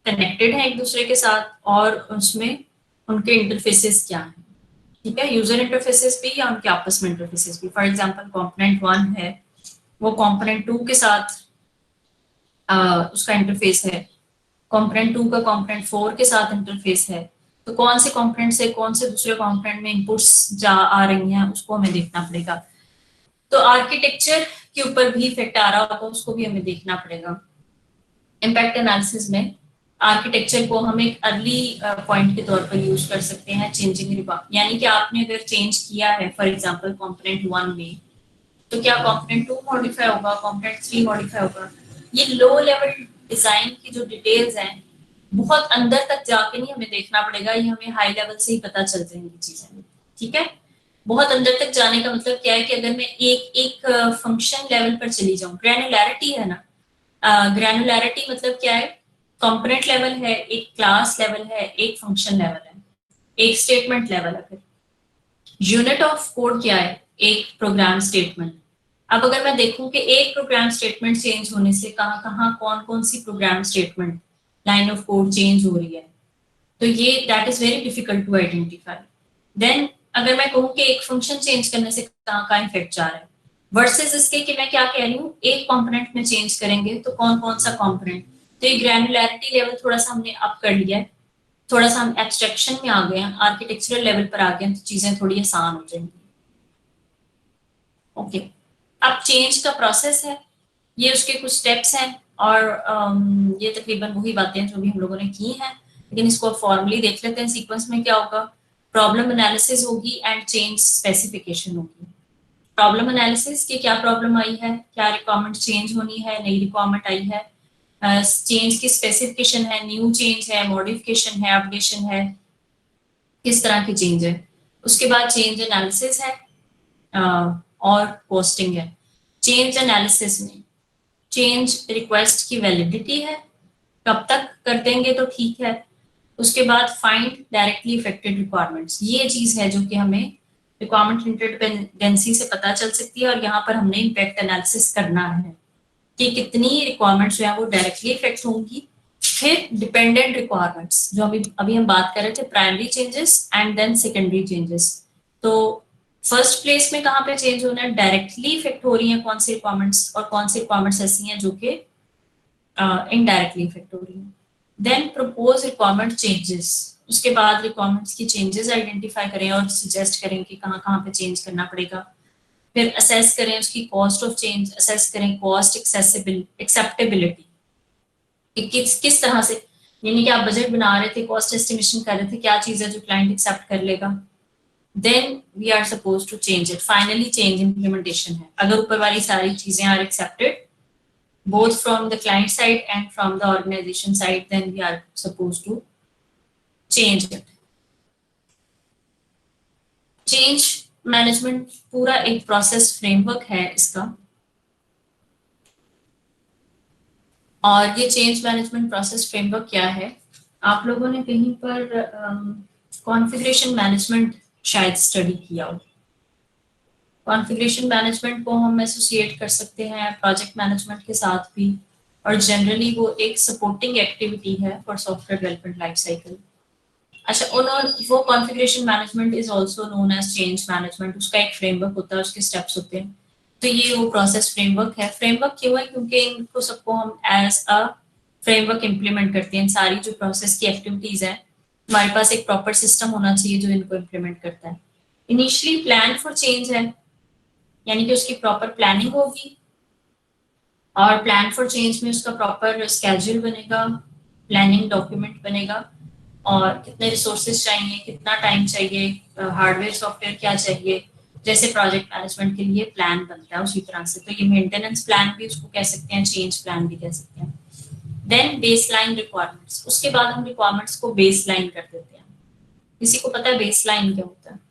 कनेक्टेड हैं एक दूसरे के साथ, और उसमें उनके इंटरफेसेस क्या हैं, ठीक है, यूजर इंटरफेसेस भी या उनके आपस में इंटरफेसेस भी। फॉर एग्जांपल कंपोनेंट 1 है, वो कंपोनेंट 2 के साथ उसका इंटरफेस है, कंपोनेंट 2 का कंपोनेंट 4 के साथ इंटरफेस है, तो कौन से कंपोनेंट से कौन से दूसरे कंपोनेंट में इनपुट्स जा आ रही हैं उसको हमें देखना पड़ेगा। तो आर्किटेक्चर के ऊपर भी इफेक्ट आ रहा होगा तो उसको भी हमें देखना पड़ेगा। इम्पैक्ट एनालिसिस में आर्किटेक्चर को हम एक अर्ली पॉइंट के तौर पर यूज कर सकते हैं चेंजिंग रिक्वायरमेंट, यानी कि आपने अगर चेंज किया है फॉर एग्जांपल कंपोनेंट 1 में, तो क्या कंपोनेंट 2 मॉडिफाई होगा, कंपोनेंट 3 मॉडिफाई होगा। ये लो लेवल डिजाइन की जो डिटेल्स हैं, बहुत अंदर तक जाके नहीं हमें देखना पड़ेगा, ये हमें हाई लेवल से ही पता चल जाएंगी चीजें, ठीक है। बहुत अंदर तक जाने का मतलब क्या है कि अगर मैं एक एक फंक्शन लेवल पर चली जाऊं, ग्रैनुलैरिटी है ना, ग्रैनुलैरिटी मतलब क्या है, कंपोनेंट लेवल है, एक क्लास लेवल है, एक फंक्शन लेवल है, एक स्टेटमेंट लेवल है। फिर यूनिट ऑफ कोड क्या है, एक प्रोग्राम स्टेटमेंट। अब अगर मैं देखूं कि एक प्रोग्राम स्टेटमेंट चेंज होने से कहाँ कहाँ कौन कौन सी program statement line of code change हो रही है, तो ये that is very difficult to identify. Then अगर मैं कहूँ कि एक फंक्शन चेंज करने से कहाँ कहाँ इफेक्ट जा रहा है, वर्सेस इसके कि मैं क्या कह रही हूँ एक कंपोनेंट में चेंज करेंगे तो कौन कौन सा कंपोनेंट। तो ये ग्रैनुलैरिटी लेवल थोड़ा सा हमने अप कर लिया है, थोड़ा सा हम एब्स्ट्रैक्शन में आ गए हैं, आर्किटेक्चरल लेवल पर आ गए हैं, तो चीजें थोड़ी आसान हो जाएंगी। ओके, अब चेंज का प्रोसेस है, ये उसके कुछ स्टेप्स हैं, और ये तकरीबन वही बातें हैं जो भी हम लोगों ने की हैं, लेकिन इसको फॉर्मली देख लेते हैं सीक्वेंस में क्या होगा। प्रॉब्लम एनालिसिस होगी एंड चेंज स्पेसिफिकेशन होगी। प्रॉब्लम एनालिसिस की क्या प्रॉब्लम आई है, क्या रिक्वायरमेंट चेंज होनी है, नई रिक्वायरमेंट आई है, चेंज की स्पेसिफिकेशन है, न्यू चेंज है, मॉडिफिकेशन है, अपडेशन है, किस तरह की चेंज है। उसके बाद चेंज एनालिसिस है और पोस्टिंग है। चेंज एनालिसिस में चेंज रिक्वेस्ट की वैलिडिटी है, कब तक कर देंगे तो ठीक है। उसके बाद फाइंड डायरेक्टली इफेक्टेड रिक्वायरमेंट्स, ये चीज है जो कि हमें रिक्वायरमेंट इंटरडिपेंडेंसी से पता चल सकती है, और यहाँ पर हमने इम्पैक्ट एनालिसिस करना है कि कितनी रिक्वायरमेंट्स जो है वो डायरेक्टली इफेक्ट होंगी। फिर डिपेंडेंट रिक्वायरमेंट्स जो अभी हम बात कर रहे थे, primary changes and then secondary changes. तो फर्स्ट प्लेस में कहाँ पे चेंज होना है, डायरेक्टली इफेक्ट हो रही है कौन सी रिक्वायरमेंट्स, और कौन सी रिक्वायरमेंट्स ऐसी हैं जो कि इनडायरेक्टली इफेक्ट हो रही है। देन प्रपोज रिक्वायरमेंट चेंजेस, उसके बाद रिक्वायरमेंट्स की चेंजेस आइडेंटिफाई करें और सजेस्ट करें कि कहाँ कहाँ पे चेंज करना पड़ेगा। फिर असेस करें उसकी कॉस्ट ऑफ चेंज, असेस करें कॉस्ट एक्सेप्टेबिलिटी कि किस तरह से, यानी कि आप बजट बना रहे थे, कॉस्ट एस्टिमेशन कर रहे थे, क्या चीज है जो क्लाइंट एक्सेप्ट कर लेगा, then we are suppose to change it. Finally change implementation है। अगर ऊपर वाली सारी चीजें are accepted both from the client side and from the organization side, then we are supposed to change it. Change management पूरा एक प्रोसेस फ्रेमवर्क है इसका, और ये चेंज मैनेजमेंट प्रोसेस फ्रेमवर्क क्या है, आप लोगों ने कहीं पर कॉन्फ़िगरेशन मैनेजमेंट शायद स्टडी किया हो। कॉन्फ़िगरेशन मैनेजमेंट को हम एसोसिएट कर सकते हैं प्रोजेक्ट मैनेजमेंट के साथ भी, और जनरली वो एक सपोर्टिंग एक्टिविटी है for software development life cycle. अच्छा, उन्होंने वो configuration management is also known as change management, उसका एक फ्रेमवर्क होता है, उसके स्टेप्स होते हैं। तो ये वो प्रोसेस फ्रेमवर्क है। फ्रेमवर्क क्यों है? क्योंकि इनको सबको हम एज अ फ्रेमवर्क इम्प्लीमेंट करते हैं। सारी जो प्रोसेस की एक्टिविटीज है, हमारे पास एक प्रॉपर सिस्टम होना चाहिए जो इनको इम्प्लीमेंट करता है। इनिशियली प्लान फॉर चेंज है, यानी कि उसकी प्रॉपर प्लानिंग होगी, और प्लान फॉर चेंज में उसका प्रॉपर स्केड्यूल बनेगा, प्लानिंग डॉक्यूमेंट बनेगा, और कितने रिसोर्सेज चाहिए, कितना टाइम चाहिए, हार्डवेयर सॉफ्टवेयर क्या चाहिए, जैसे प्रोजेक्ट मैनेजमेंट के लिए प्लान बनता है उसी तरह से। तो ये मेंटेनेंस प्लान भी उसको कह सकते हैं, चेंज प्लान भी कह सकते हैं। देन बेसलाइन रिक्वायरमेंट्स, उसके बाद हम रिक्वायरमेंट्स को बेसलाइन कर देते हैं। किसी को पता है बेसलाइन क्या होता है?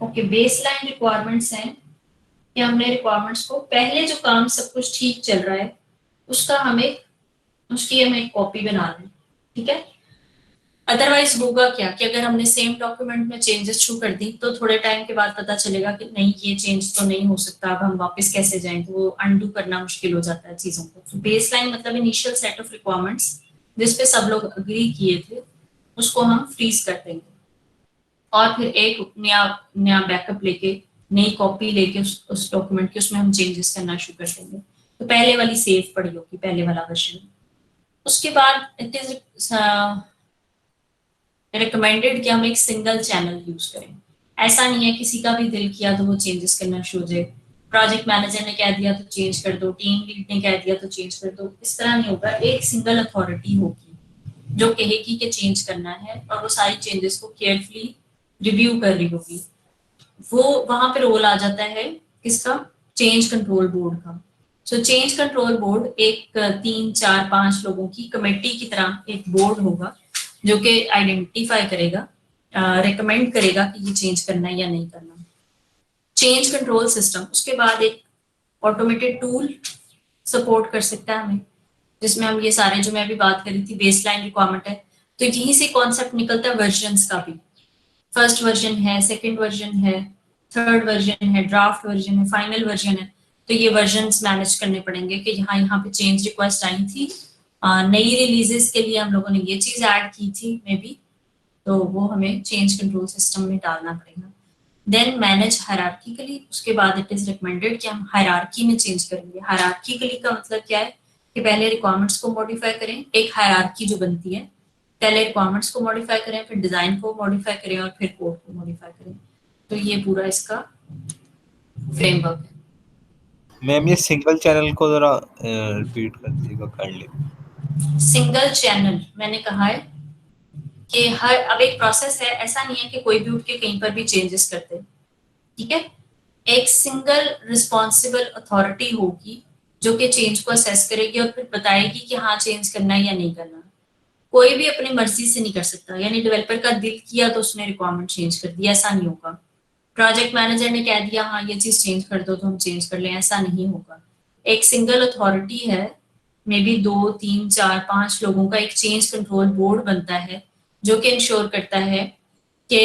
ओके, बेसलाइन रिक्वायरमेंट्स हैं कि हमने रिक्वायरमेंट्स को, पहले जो काम सब कुछ ठीक चल रहा है उसका उसकी हम एक कॉपी बना लें, ठीक है। अदरवाइज होगा क्या कि अगर हमने सेम डॉक्यूमेंट में चेंजेस शुरू कर दी तो थोड़े टाइम के बाद पता चलेगा कि नहीं, ये चेंज तो नहीं हो सकता, अब हम वापस कैसे जाएं, तो वो अनडू करना मुश्किल हो जाता है चीजों को। तो बेसलाइन मतलब इनिशियल सेट ऑफ रिक्वायरमेंट्स जिस पे सब लोग अग्री किए थे, उसको हम फ्रीज कर देंगे, और फिर एक नया नया बैकअप लेके, नई कॉपी लेके उस डॉक्यूमेंट की, उसमें हम चेंजेस करना शुरू कर देंगे। तो पहले वाली सेव पड़ी होगी, पहले वाला वर्जन। उसके बाद इट इज रिकमेंडेड कि हम एक सिंगल चैनल यूज करें। ऐसा नहीं है किसी का भी दिल किया तो वो चेंजेस करना शुरू हो जाए, प्रोजेक्ट मैनेजर ने कह दिया तो चेंज कर दो, टीम लीड ने कह दिया तो चेंज कर दो, इस तरह नहीं होगा। एक सिंगल अथॉरिटी होगी जो कहेगी कि चेंज करना है, और वो सारी चेंजेस को केयरफुली रिव्यू कर रही होगी। वो वहां पे रोल आ जाता है किसका? चेंज कंट्रोल बोर्ड का। सो चेंज कंट्रोल बोर्ड एक 3 4 5 लोगों की कमेटी की तरह एक बोर्ड होगा जो कि आइडेंटिफाई करेगा, रिकमेंड करेगा कि ये चेंज करना है या नहीं करना। चेंज कंट्रोल सिस्टम, उसके बाद एक ऑटोमेटेड टूल सपोर्ट कर सकता है हमें, जिसमें हम ये सारे जो मैं अभी बात कर रही थी बेसलाइन रिक्वायरमेंट है, तो यहीं से कॉन्सेप्ट निकलता है वर्जन्स का भी। फर्स्ट वर्जन है, सेकंड वर्जन है, थर्ड वर्जन है, ड्राफ्ट वर्जन है, फाइनल वर्जन है। तो ये वर्जन्स मैनेज करने पड़ेंगे कि यहाँ पे चेंज रिक्वेस्ट आई थी, नई रिलीजेस के लिए हम लोगों ने ये चीज ऐड की थी मे बी, तो वो हमें चेंज कंट्रोल सिस्टम में डालना पड़ेगा। देन मैनेज हायरार्किकली, उसके बाद इट इज रिकमेंडेड कि हम हायरार्की में चेंज करेंगे। हायरार्किकली का मतलब क्या है कि पहले रिक्वायरमेंट्स को मॉडिफाई करें, एक हायरार्की जो बनती है, पहले रिक्वायरमेंट्स को मॉडिफाई करें, फिर डिजाइन को मॉडिफाई करें, और फिर कोड को मॉडिफाई करें। तो ये पूरा इसका फ्रेमवर्क है। मैम ये सिंगल चैनल को जरा रिपीट कर दीजिएगा काइंडली। सिंगल चैनल मैंने कहा है कि हर, अब एक प्रोसेस है, ऐसा नहीं है कि कोई भी उठ के कहीं पर भी चेंजेस करते, ठीक है। एक सिंगल रिस्पॉन्सिबल अथॉरिटी होगी जो कि चेंज को असेस करेगी और फिर बताएगी कि हाँ चेंज करना है या नहीं करना। कोई भी अपनी मर्जी से नहीं कर सकता, यानी डेवलपर का दिल किया तो उसने रिक्वायरमेंट चेंज कर दिया, ऐसा नहीं होगा। प्रोजेक्ट मैनेजर ने कह दिया हाँ ये चीज चेंज कर दो तो हम चेंज कर लें, ऐसा नहीं होगा। एक सिंगल अथॉरिटी है, मे बी 2 3 4 5 लोगों का एक चेंज कंट्रोल बोर्ड बनता है जो कि इंश्योर करता है कि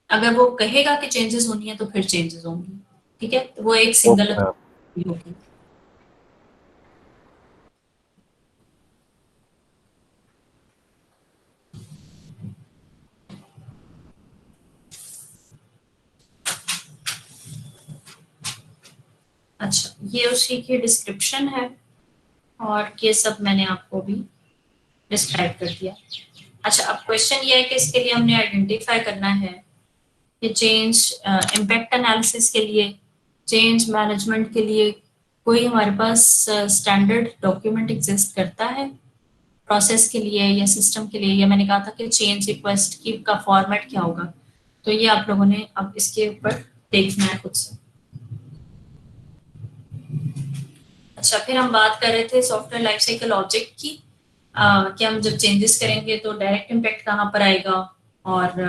अगर वो कहेगा कि चेंजेस होनी है तो फिर चेंजेस होंगी, ठीक है। तो वो एक सिंगल ओके। होगी। अच्छा, ये उसी की डिस्क्रिप्शन है, और ये सब मैंने आपको भी डिस्क्राइब कर दिया। अच्छा, अब क्वेश्चन ये है कि इसके लिए हमने आइडेंटिफाई करना है कि चेंज इम्पैक्ट एनालिसिस के लिए, चेंज मैनेजमेंट के लिए कोई हमारे पास स्टैंडर्ड डॉक्यूमेंट एग्जिस्ट करता है प्रोसेस के लिए या सिस्टम के लिए, या मैंने कहा था कि चेंज रिक्वेस्ट की का फॉर्मेट क्या होगा। तो ये आप लोगों ने अब इसके ऊपर देखना है खुद से। अच्छा, फिर हम बात कर रहे थे सॉफ्टवेयर लाइफ साइकिल ऑब्जेक्ट की, कि हम जब चेंजेस करेंगे तो डायरेक्ट इम्पैक्ट कहाँ पर आएगा और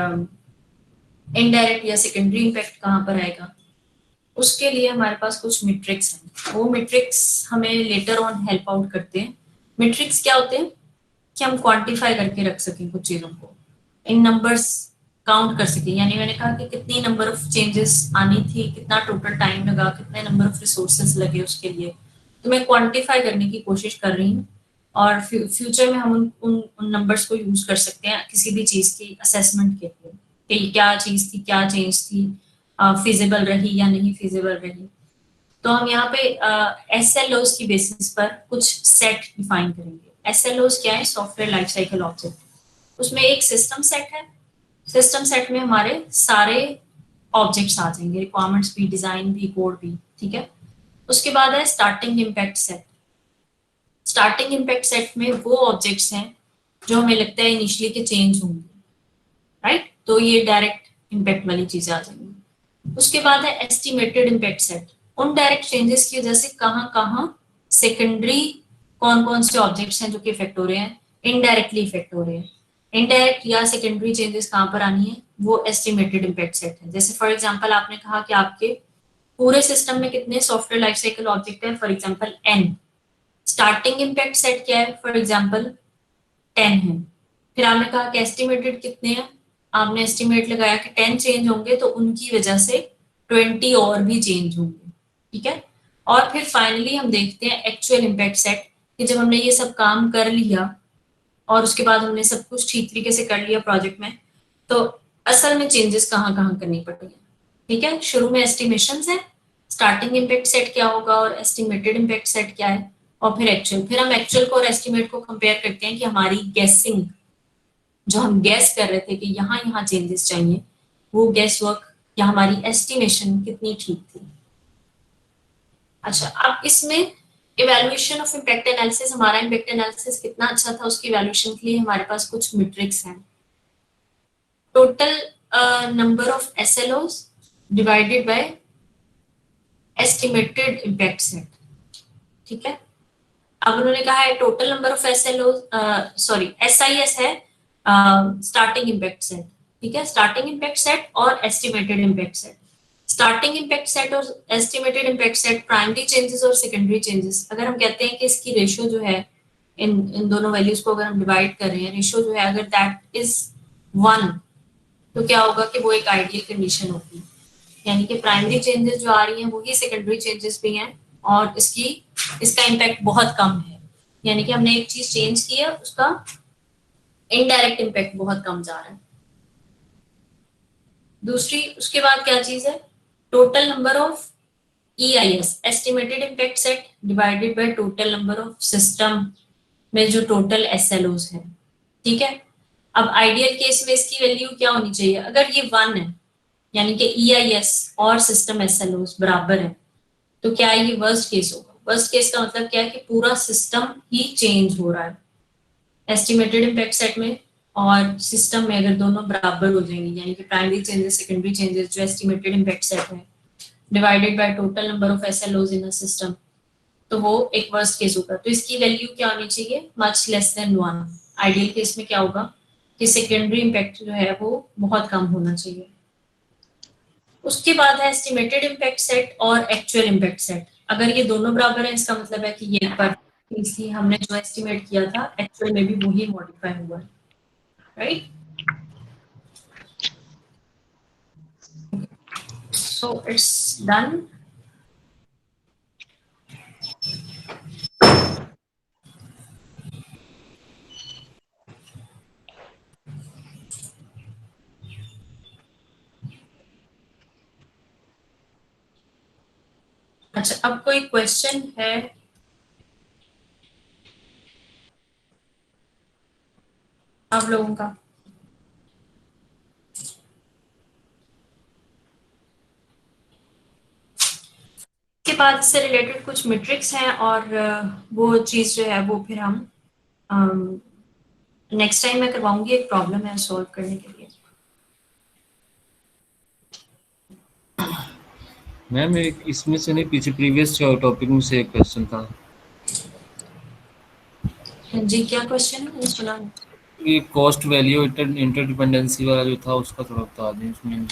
इनडायरेक्ट या सेकेंडरी इम्पैक्ट कहाँ पर आएगा। उसके लिए हमारे पास कुछ मैट्रिक्स हैं, वो मैट्रिक्स हमें लेटर ऑन हेल्प आउट करते हैं। मैट्रिक्स क्या होते हैं कि हम क्वांटिफाई करके रख सकें कुछ चीजों को, इन नंबर्स काउंट कर सकें। यानी मैंने कहा कि कितनी नंबर ऑफ चेंजेस आनी थी, कितना टोटल टाइम लगा, कितने नंबर ऑफ रिसोर्सेज लगे उसके लिए, तो मैं क्वांटिफाई करने की कोशिश कर रही हूँ। और फ्यूचर में हम उन नंबर्स को यूज कर सकते हैं किसी भी चीज की असेसमेंट के लिए कि क्या चीज थी, क्या चेंज थी, फिजिबल रही या नहीं फिजिबल रही। तो हम यहाँ पे SLOs की बेसिस पर कुछ सेट डिफाइन करेंगे। SLOs क्या है? Software life cycle object. उसमें एक सिस्टम सेट है, सिस्टम सेट में हमारे सारे ऑब्जेक्ट्स आ जाएंगे, रिक्वायरमेंट्स भी, डिजाइन भी, कोड भी, ठीक है। उसके बाद है starting impact set. Starting impact set में वो ऑब्जेक्ट्स हैं जो हमें लगता है इनिशियली के चेंज होंगे, राइट, तो ये डायरेक्ट इम्पैक्ट वाली चीजें आ जाएंगी। उसके बाद है एस्टिमेटेड इम्पैक्ट सेट। उन डायरेक्ट चेंजेस की वजह से कहाँ कहाँ सेकेंडरी कौन कौन से ऑब्जेक्ट्स हैं जो कि इफेक्ट हो रहे हैं, इनडायरेक्टली इफेक्ट हो रहे हैं। इनडायरेक्ट या सेकेंडरी चेंजेस कहाँ पर आनी है, वो एस्टिमेटेड इम्पैक्ट सेट है। जैसे फॉर एग्जांपल आपने कहा कि आपके पूरे सिस्टम में कितने सॉफ्टवेयर लाइफ साइकिल ऑब्जेक्ट है, for example n। Starting impact set क्या है, फॉर एग्जांपल 10 है। फिर आपने कहा कि एस्टिमेटेड कितने हैं, आपने एस्टिमेट लगाया कि 10 चेंज होंगे तो उनकी वजह से 20 और भी चेंज होंगे, ठीक है। और फिर फाइनली हम देखते हैं एक्चुअल इम्पैक्ट सेट, कि जब हमने ये सब काम कर लिया और उसके बाद हमने सब कुछ ठीक तरीके से कर लिया प्रोजेक्ट में, तो असल में चेंजेस कहाँ कहाँ करनी पड़ती है, ठीक है। शुरू में एस्टिमेशन है, स्टार्टिंग इम्पैक्ट सेट क्या होगा और एस्टिमेटेड इम्पैक्ट सेट क्या है, और फिर एक्चुअल। फिर हम एक्चुअल को और एस्टिमेट को कंपेयर करते हैं कि हमारी गेसिंग, जो हम गैस कर रहे थे कि यहाँ यहाँ चेंजेस चाहिए, वो गैस वर्क या हमारी एस्टिमेशन कितनी ठीक थी। अच्छा, अब इसमें इवैल्यूएशन ऑफ इम्पैक्ट एनालिसिस, हमारा इम्पैक्ट एनालिसिस कितना अच्छा था उसकी इवैल्यूएशन के लिए हमारे पास कुछ मैट्रिक्स हैं। Total number of SLOs divided by estimated impact set, ठीक है। अब उन्होंने कहा है total number of SLOs, sorry SIS है स्टार्टिंग इम्पैक्ट सेट, ठीक है। स्टार्टिंग इम्पैक्ट सेट और estimated impact set. Starting impact set और estimated impact set primary changes और सेकेंडरी चेंजेस, अगर हम कहते हैं कि इसकी रेशियो जो है, इन दोनों वैल्यूज को अगर हम डिवाइड कर रहे हैं, रेशियो जो है अगर दैट इज 1, तो क्या होगा कि वो एक आइडियल कंडीशन होगी। यानी कि प्राइमरी चेंजेस जो आ रही हैं वही सेकेंडरी चेंजेस भी हैं, और इसका इम्पैक्ट बहुत कम है। यानी कि हमने एक चीज चेंज की है, उसका इनडायरेक्ट इम्पैक्ट बहुत कम जा रहा है। दूसरी उसके बाद क्या चीज है, total number of EIS estimated impact set divided by total number of system में जो टोटल SLOs है, ठीक है। अब आइडियल केस में इसकी वैल्यू क्या होनी चाहिए, अगर ये 1 है यानी कि EIS और सिस्टम SLOs बराबर है, तो क्या ये वर्स्ट केस होगा। वर्स्ट केस का मतलब क्या है कि पूरा सिस्टम ही चेंज हो रहा है। एस्टिमेटेड इम्पैक्ट सेट में और सिस्टम में अगर दोनों बराबर हो जाएंगे, यानी कि प्राइमरी चेंजेस सेकेंडरी चेंजेस जो एस्टिमेटेड इम्पैक्ट सेट है divided by total number of SLOs in a system, तो वो एक वर्स्ट केस होगा। तो इसकी वैल्यू क्या होनी चाहिए, much less than 1। Ideal case में क्या होगा कि सेकेंडरी इम्पैक्ट जो है वो बहुत कम होना चाहिए। उसके बाद है एस्टिमेटेड इम्पैक्ट सेट और एक्चुअल इम्पैक्ट सेट। अगर ये दोनों बराबर है, इसका मतलब है कि ये परफेक्ट थी, हमने जो एस्टिमेट किया था एक्चुअल में भी वही मॉडिफाई हुआ है, राइट। So it's done. अच्छा, अब कोई क्वेश्चन है? आप लोगों का? इसके बाद इससे रिलेटेड कुछ मैट्रिक्स हैं और वो चीज़ जो है वो फिर हम नेक्स्ट टाइम मैं करवाऊंगी, एक प्रॉब्लम है सॉल्व करने के लिए। मैम एक इसमें से नहीं, पीछे प्रीवियस टॉपिक में से एक क्वेश्चन था। जी क्या क्वेश्चन है, मैंने सुना नहीं। ये कॉस्ट वैल्यू इंटरडिपेंडेंसी वाला जो था उसका थोड़ा बता दें। इसमें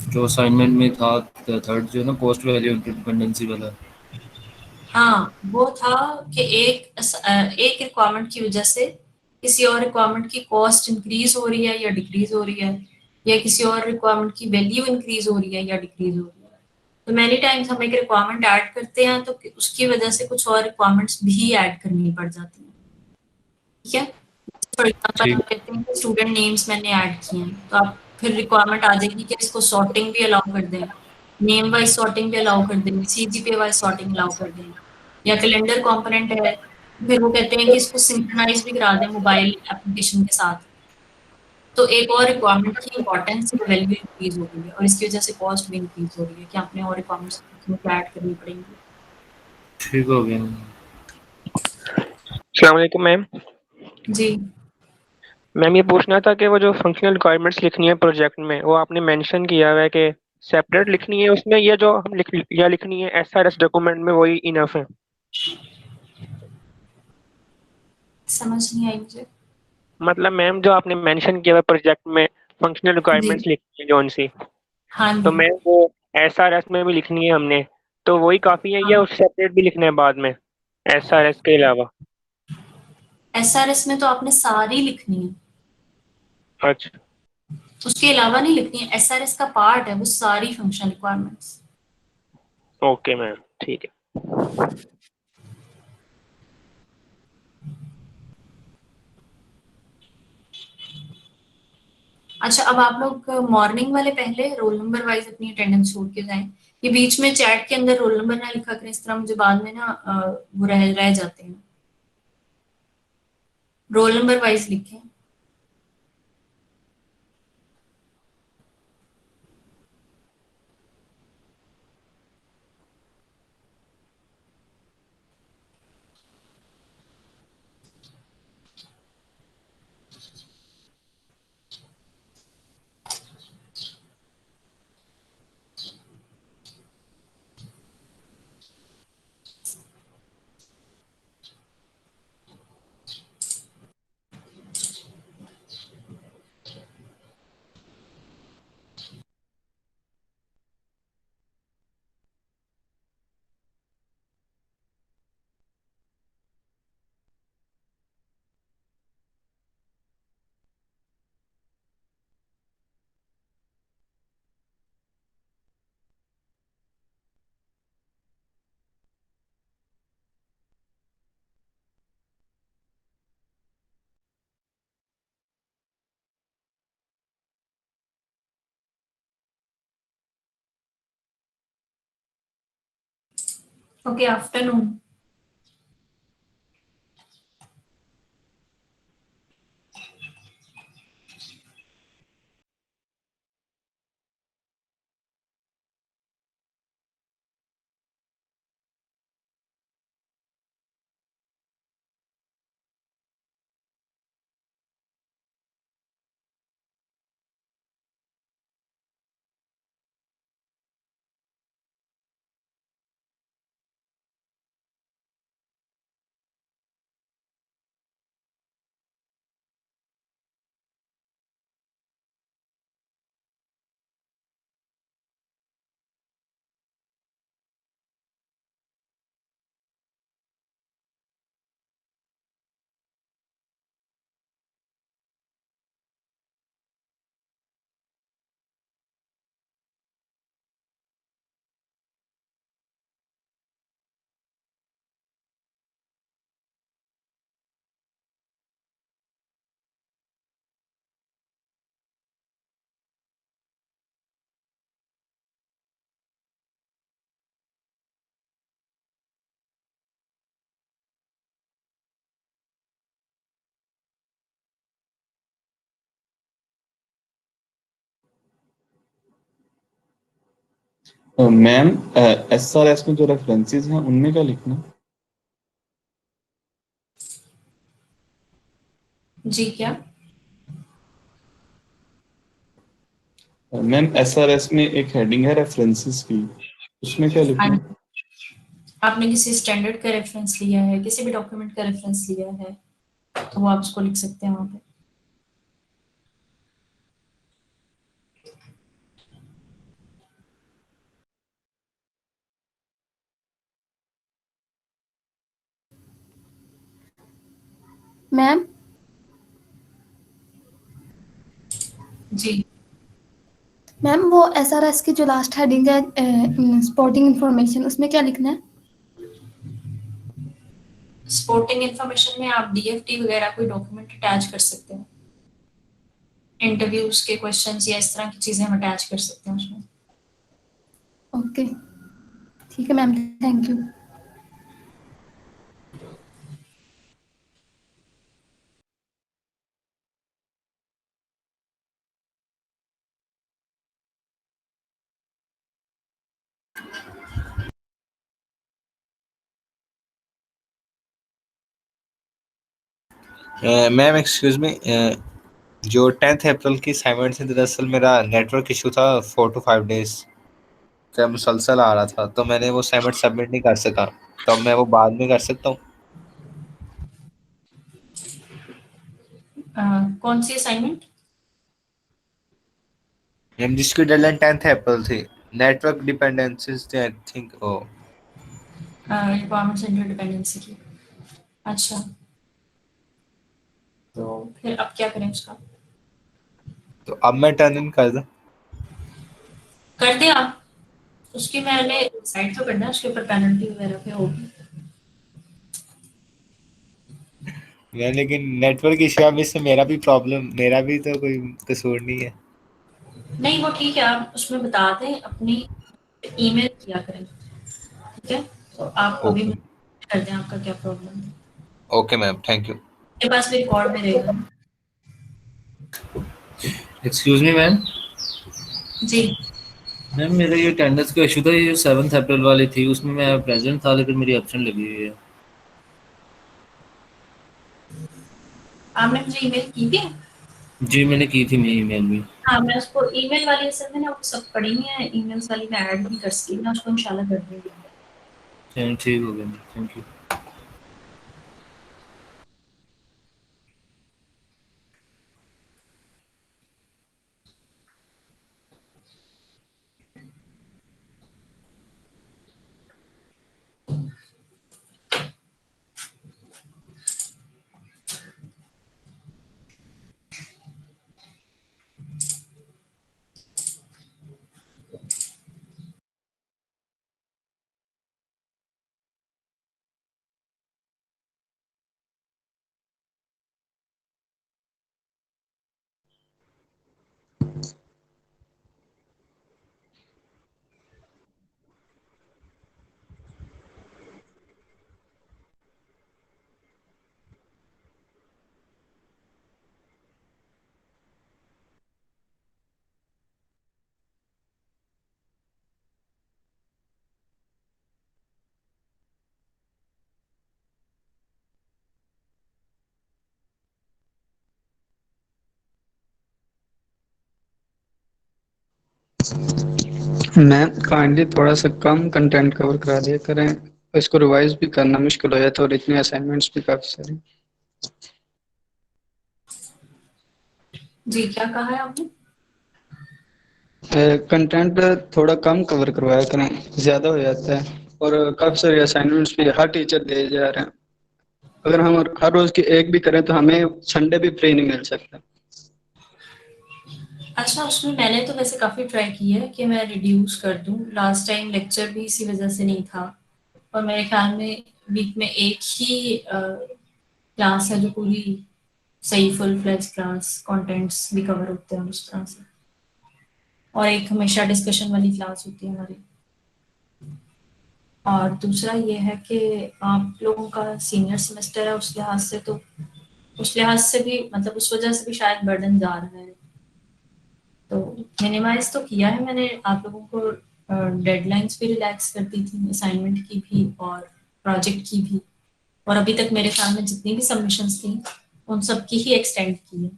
जो असाइनमेंट में था थर्ड जो है ना, कॉस्ट वैल्यू इंटरडिपेंडेंसी वाला। हाँ, वो था कि एक रिक्वायरमेंट की वजह से किसी और रिक्वायरमेंट की कॉस्ट इंक्रीज हो रही है या डिक्रीज हो रही है, या किसी और रिक्वायरमेंट की वैल्यू इंक्रीज हो रही है या डिक्रीज हो रही है। तो मैनी टाइम्स हम एक रिक्वायरमेंट ऐड करते हैं तो उसकी वजह से कुछ और रिक्वायरमेंट्स भी ऐड करनी पड़ जाती हैं। ठीक है, फॉर एग्जांपल ठीक। आप कहते हैं कि स्टूडेंट नेम्स मैंने ऐड किए हैं, तो आप फिर रिक्वायरमेंट आ जाएगी कि इसको सॉर्टिंग भी अलाउ कर दें, नेम वाइज सॉर्टिंग भी अलाउ कर दें, सीजीपीए वाइज सॉर्टिंग अलाउ कर दें, या कैलेंडर कंपोनेंट है, फिर वो कहते हैं कि इसको सिंक्रोनाइज भी करा दें मोबाइल एप्लीकेशन के साथ। तो एक और रिक्वायरमेंट की इंपॉर्टेंस या वैल्यू इंक्रीज हो गई है और इसकी वजह से कॉस्ट भी इंक्रीज हो रही है कि आपने और रिक्वायरमेंट्स ऐड करनी पड़ेंगी। ठीक हो गया। अस्सलाम वालेकुम मैम। जी मैम ये पूछना था कि वो जो फंक्शनल रिक्वायरमेंट्स लिखनी है प्रोजेक्ट में, वो आपने मेंशन किया हुआ है कि सेपरेट लिखनी है उसमें, ये जो हम लिखनी है एसआरएस डॉक्यूमेंट में वही इनफ है? समझ नहीं आई मुझे। मतलब मैम जो आपने मेंशन किया हुआ प्रोजेक्ट में फंक्शनल जी रिक्वायरमेंट्स लिखनी है जौन सी, हाँ तो जी मैम वो एसआरएस में भी लिखनी है हमने, तो वही काफी है या हाँ। उस सेपरेट भी लिखना है बाद में एसआरएस के अलावा? एसआरएस में तो आपने सारी लिखनी है, अच्छा। उसके अलावा नहीं लिखनी है। एसआरएस का पार्ट है वो सारी फंक्शनल रिक्वायरमेंट्स। ओके मैम, ठीक है। अच्छा, अब आप लोग मॉर्निंग वाले पहले रोल नंबर वाइज अपनी अटेंडेंस छोड़ के जाएं। ये बीच में चैट के अंदर रोल नंबर ना लिखा करें, इस तरह मुझे बाद में ना वो रह जाते हैं। रोल नंबर वाइज लिखें। Okay, afternoon. मैम SRS में जो रेफरेंसेस हैं उनमें क्या लिखना? जी क्या? मैम SRS में एक हेडिंग है रेफरेंसेस की, उसमें क्या लिखना? आपने किसी स्टैंडर्ड का रेफरेंस लिया है, किसी भी डॉक्यूमेंट का रेफरेंस लिया है, तो वो आप उसको लिख सकते हैं वहाँ पे। मैम जी मैम वो SRS की जो लास्ट हेडिंग है स्पोर्टिंग इंफॉर्मेशन, उसमें क्या लिखना है? स्पोर्टिंग इंफॉर्मेशन में आप DFT वगैरह कोई डॉक्यूमेंट अटैच कर सकते हैं, इंटरव्यूज के क्वेश्चंस या इस तरह की चीजें हम अटैच कर सकते हैं उसमें। ओके, ठीक है ma'am, thank you. Ma'am excuse मी, जो 10th अप्रैल की असाइनमेंट थी, दरअसल मेरा नेटवर्क इशू था 4 to 5 डेज का मुसलसल आ रहा था, तो मैंने वो असाइनमेंट सबमिट नहीं कर सका। तो अब मैं वो बाद में कर सकता हूँ? कौन सी असाइनमेंट? मैम जिसकी डेडलाइन 10th अप्रैल थी, नेटवर्क डिपेंडेंसीज थे आई थिंक। ओ रिक्वायरमेंट सेंटर डिपेंडेंसी की। अच्छा, तो फिर अब क्या करें उसका? तो अब मैं टर्न इन कर दूं? कर दिया आप? उसकी मैंने डिसाइड तो करना है, उसके ऊपर पेनल्टी वगैरह पे होगी। मैं लेकिन नेटवर्क इशू है, इससे मेरा भी प्रॉब्लम, मेरा भी तो कोई कसूर नहीं है। नहीं वो ठीक है, आप उसमें बता दें, अपनी ईमेल किया करें, ठीक है? तो आप अभी ओके कर दें आपका क्या प्रॉब्लम है, ओके मैम, थैंक यू। मेरे पास भी रिकॉर्ड में रहेगा ना। Excuse me ma'am. जी मैम मेरा ये अटेंडेंस का इशू था, ये 7th अप्रैल वाली थी, उसमें मैं प्रेजेंट था लेकिन मेरी एब्सेंट लगी हुई है। आपने मुझे ईमेल की थी? जी मैंने की थी मेरी ईमेल भी। हाँ, मैं उसको ईमेल वाली असल में ना वो सब पढ़ी हुई है, ईमेल्स वाली मैं ऐड नहीं कर सकती, मैं उसको इंशाल्लाह कर दूंगी। चलिए ठीक हो गया, थैंक यू। मैम काइंडली थोड़ा सा कम कंटेंट कवर करा दिया करें, इसको रिवाइज भी करना मुश्किल हो जाता है और इतने असाइनमेंट्स भी काफी सारे। जी क्या कहा है आपने? कंटेंट थोड़ा कम कवर करवाया करें, ज्यादा हो जाता है और काफी सारे असाइनमेंट्स भी हर टीचर दे जा रहे हैं। अगर हम हर रोज की एक भी करें तो हमें संडे भी फ्री नहीं मिल सकता। अच्छा, उसमें मैंने तो वैसे काफ़ी ट्राई की है कि मैं रिड्यूस कर दूं, लास्ट टाइम लेक्चर भी इसी वजह से नहीं था, और मेरे ख्याल में वीक में एक ही क्लास है जो पूरी सही फुल फ्लेज क्लास, कंटेंट्स भी कवर होते हैं उस तरह से, और एक हमेशा डिस्कशन वाली क्लास होती है हमारी। और दूसरा ये है कि आप लोगों का सीनियर सेमेस्टर है, उस लिहाज से तो उस लिहाज से भी मतलब उस वजह से भी शायद बर्डन जा रहा है, तो मिनिमाइज तो किया है मैंने आप लोगों को डेडलाइंस भी रिलैक्स कर दी थी, असाइनमेंट की भी और प्रोजेक्ट की भी, और अभी तक मेरे ख्याल में जितनी भी सबमिशंस थी उन सब की ही एक्सटेंड की है।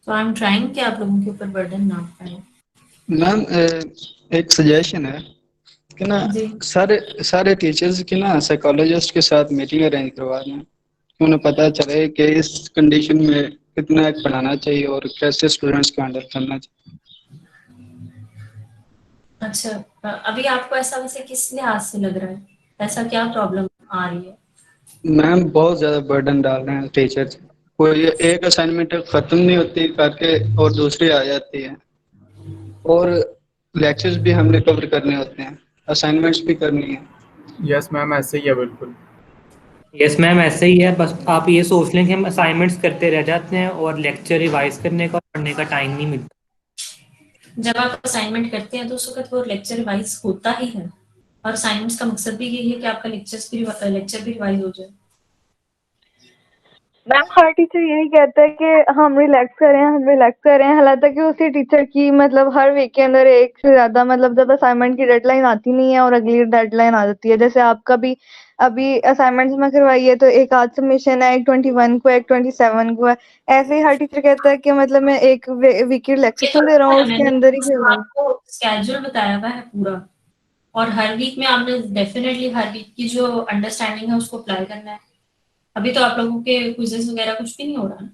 तो आई एम ट्राइंग कि आप लोगों के ऊपर बर्डन ना पाए। मैम एक सजेशन है कि ना जी सारे टीचर्स की ना साइकोलॉजिस्ट के साथ मीटिंग अरेंज करवा दें, उन्हें पता चले कि इस कंडीशन में कितना पढ़ाना चाहिए और कैसे स्टूडेंट्स को हैंडल करना चाहिए। अच्छा, अभी आपको ऐसा वैसे किस लिहाज से लग रहा है, ऐसा क्या प्रॉब्लम आ रही है? मैम बहुत ज़्यादा बर्डन डाल रहे हैं टीचर्स, कोई एक असाइनमेंट ख़त्म नहीं होती करके और दूसरी आ जाती है, और लेक्चर्स भी हमने कवर करने होते हैं, असाइनमेंट्स भी करनी है। यस मैम, ऐसे ही है बिल्कुल। यस मैम, ऐसे ही है। बस आप ये सोच लें कि हम असाइनमेंट्स करते रह जाते हैं और लेक्चर रिवाइज करने का पढ़ने का टाइम नहीं मिलता। जब आप असाइनमेंट करते हैं तो उस वक्त वो लेक्चर रिवाइज होता ही है, और असाइनमेंट्स का मकसद भी यही है कि आपका लेक्चर भी रिवाइज हो जाए। मैम हर टीचर यही कहता है कि हम रिलैक्स करें, हालांकि उसी टीचर की मतलब हर वीक के अंदर एक से ज्यादा मतलब जब असाइनमेंट की डेडलाइन आती नहीं है और अगली डेडलाइन आ जाती है, जैसे आपका भी अभी असाइनमेंट्स में करवाई है तो एक आज सबमिशन है, एक 21 को, एक 27 को है। ऐसे ही हर टीचर कहता है कि मतलब मैं एक वीक की रिलैक्सेशन दे रहा हूँ, उसके अंदर ही फिर आपको स्केड्यूल बताया हुआ है पूरा, और हर वीक में आपने डेफिनेटली हर वीक की जो अंडरस्टैंडिंग है उसको अप्लाई करना है। अभी तो आप लोगों के क्विजेस वगैरह कुछ भी नहीं हो रहा ना।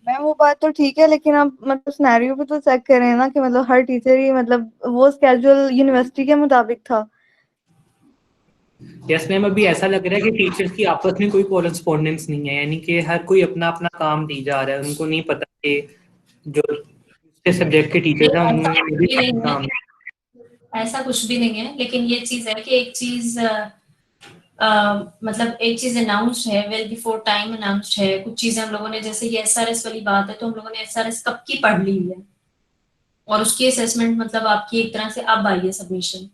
मैम वो बात तो ठीक है, लेकिन आप मतलब सिनेरियो भी तो चेक करें ना कि मतलब हर टीचर ही मतलब वो स्केड्यूल यूनिवर्सिटी के मुताबिक था। यस मैम, अभी ऐसा लग रहा है कि टीचर्स की आपस में कोई कोरेस्पॉन्डेंस नहीं है, यानी कि हर कोई अपना अपना काम दी जा रहा है। उनको नहीं पता कि जो दूसरे सब्जेक्ट के टीचर्स हैं ऐसा उनमें कुछ भी भी नहीं काम है, ऐसा कुछ भी नहीं है, लेकिन ये चीज है कि एक चीज मतलब एक चीज अनाउंस्ड है, वेल बिफोर टाइम अनाउंस्ड है। कुछ चीजें हम लोगों ने, जैसे ये एसआरएस वाली बात है, तो हम लोगों ने एसआरएस कब की पढ़ ली है, और उसकी असेसमेंट मतलब आपकी एक तरह से अब आई है सबमिशन,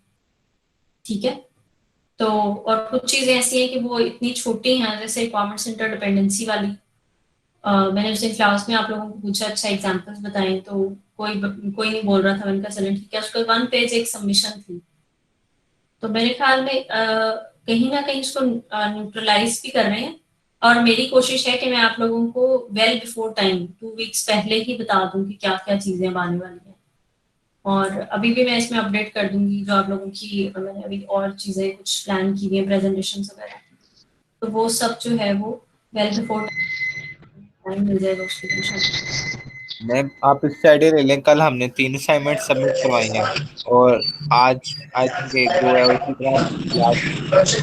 ठीक है। तो और कुछ चीजें ऐसी हैं कि वो इतनी छोटी हैं, जैसे रिक्वायरमेंट्स इंटरडिपेंडेंसी वाली। मैंने उस दिन क्लास में आप लोगों को पूछा अच्छा एग्जांपल्स बताएं, तो कोई नहीं बोल रहा था। मैंने कहा चलें ठीक है, उसका 1 पेज एक सबमिशन थी। तो मेरे ख्याल में कहीं ना कहीं उसको न्यूट्रलाइज भी कर रहे हैं, और मेरी कोशिश है कि मैं आप लोगों को वेल बिफोर टाइम 2 वीक्स पहले ही बता दूं कि क्या क्या चीजें अब आने वाली हैं। और अभी भी मैं इसमें अपडेट कर दूंगी जो आप लोगों की, मैंने अभी और चीजें कुछ प्लान की हुई है, प्रेजेंटेशन वगैरह, तो वो सब जो है वो वेल बिफोर टाइम मिल जाएगा उसकी टेंशन। मैम आप इससे आइडिया ले लें, कल हमने 3 असाइनमेंट सबमिट करवाई हैं और आज आई थिंक 1-2 है, उसी तरह आज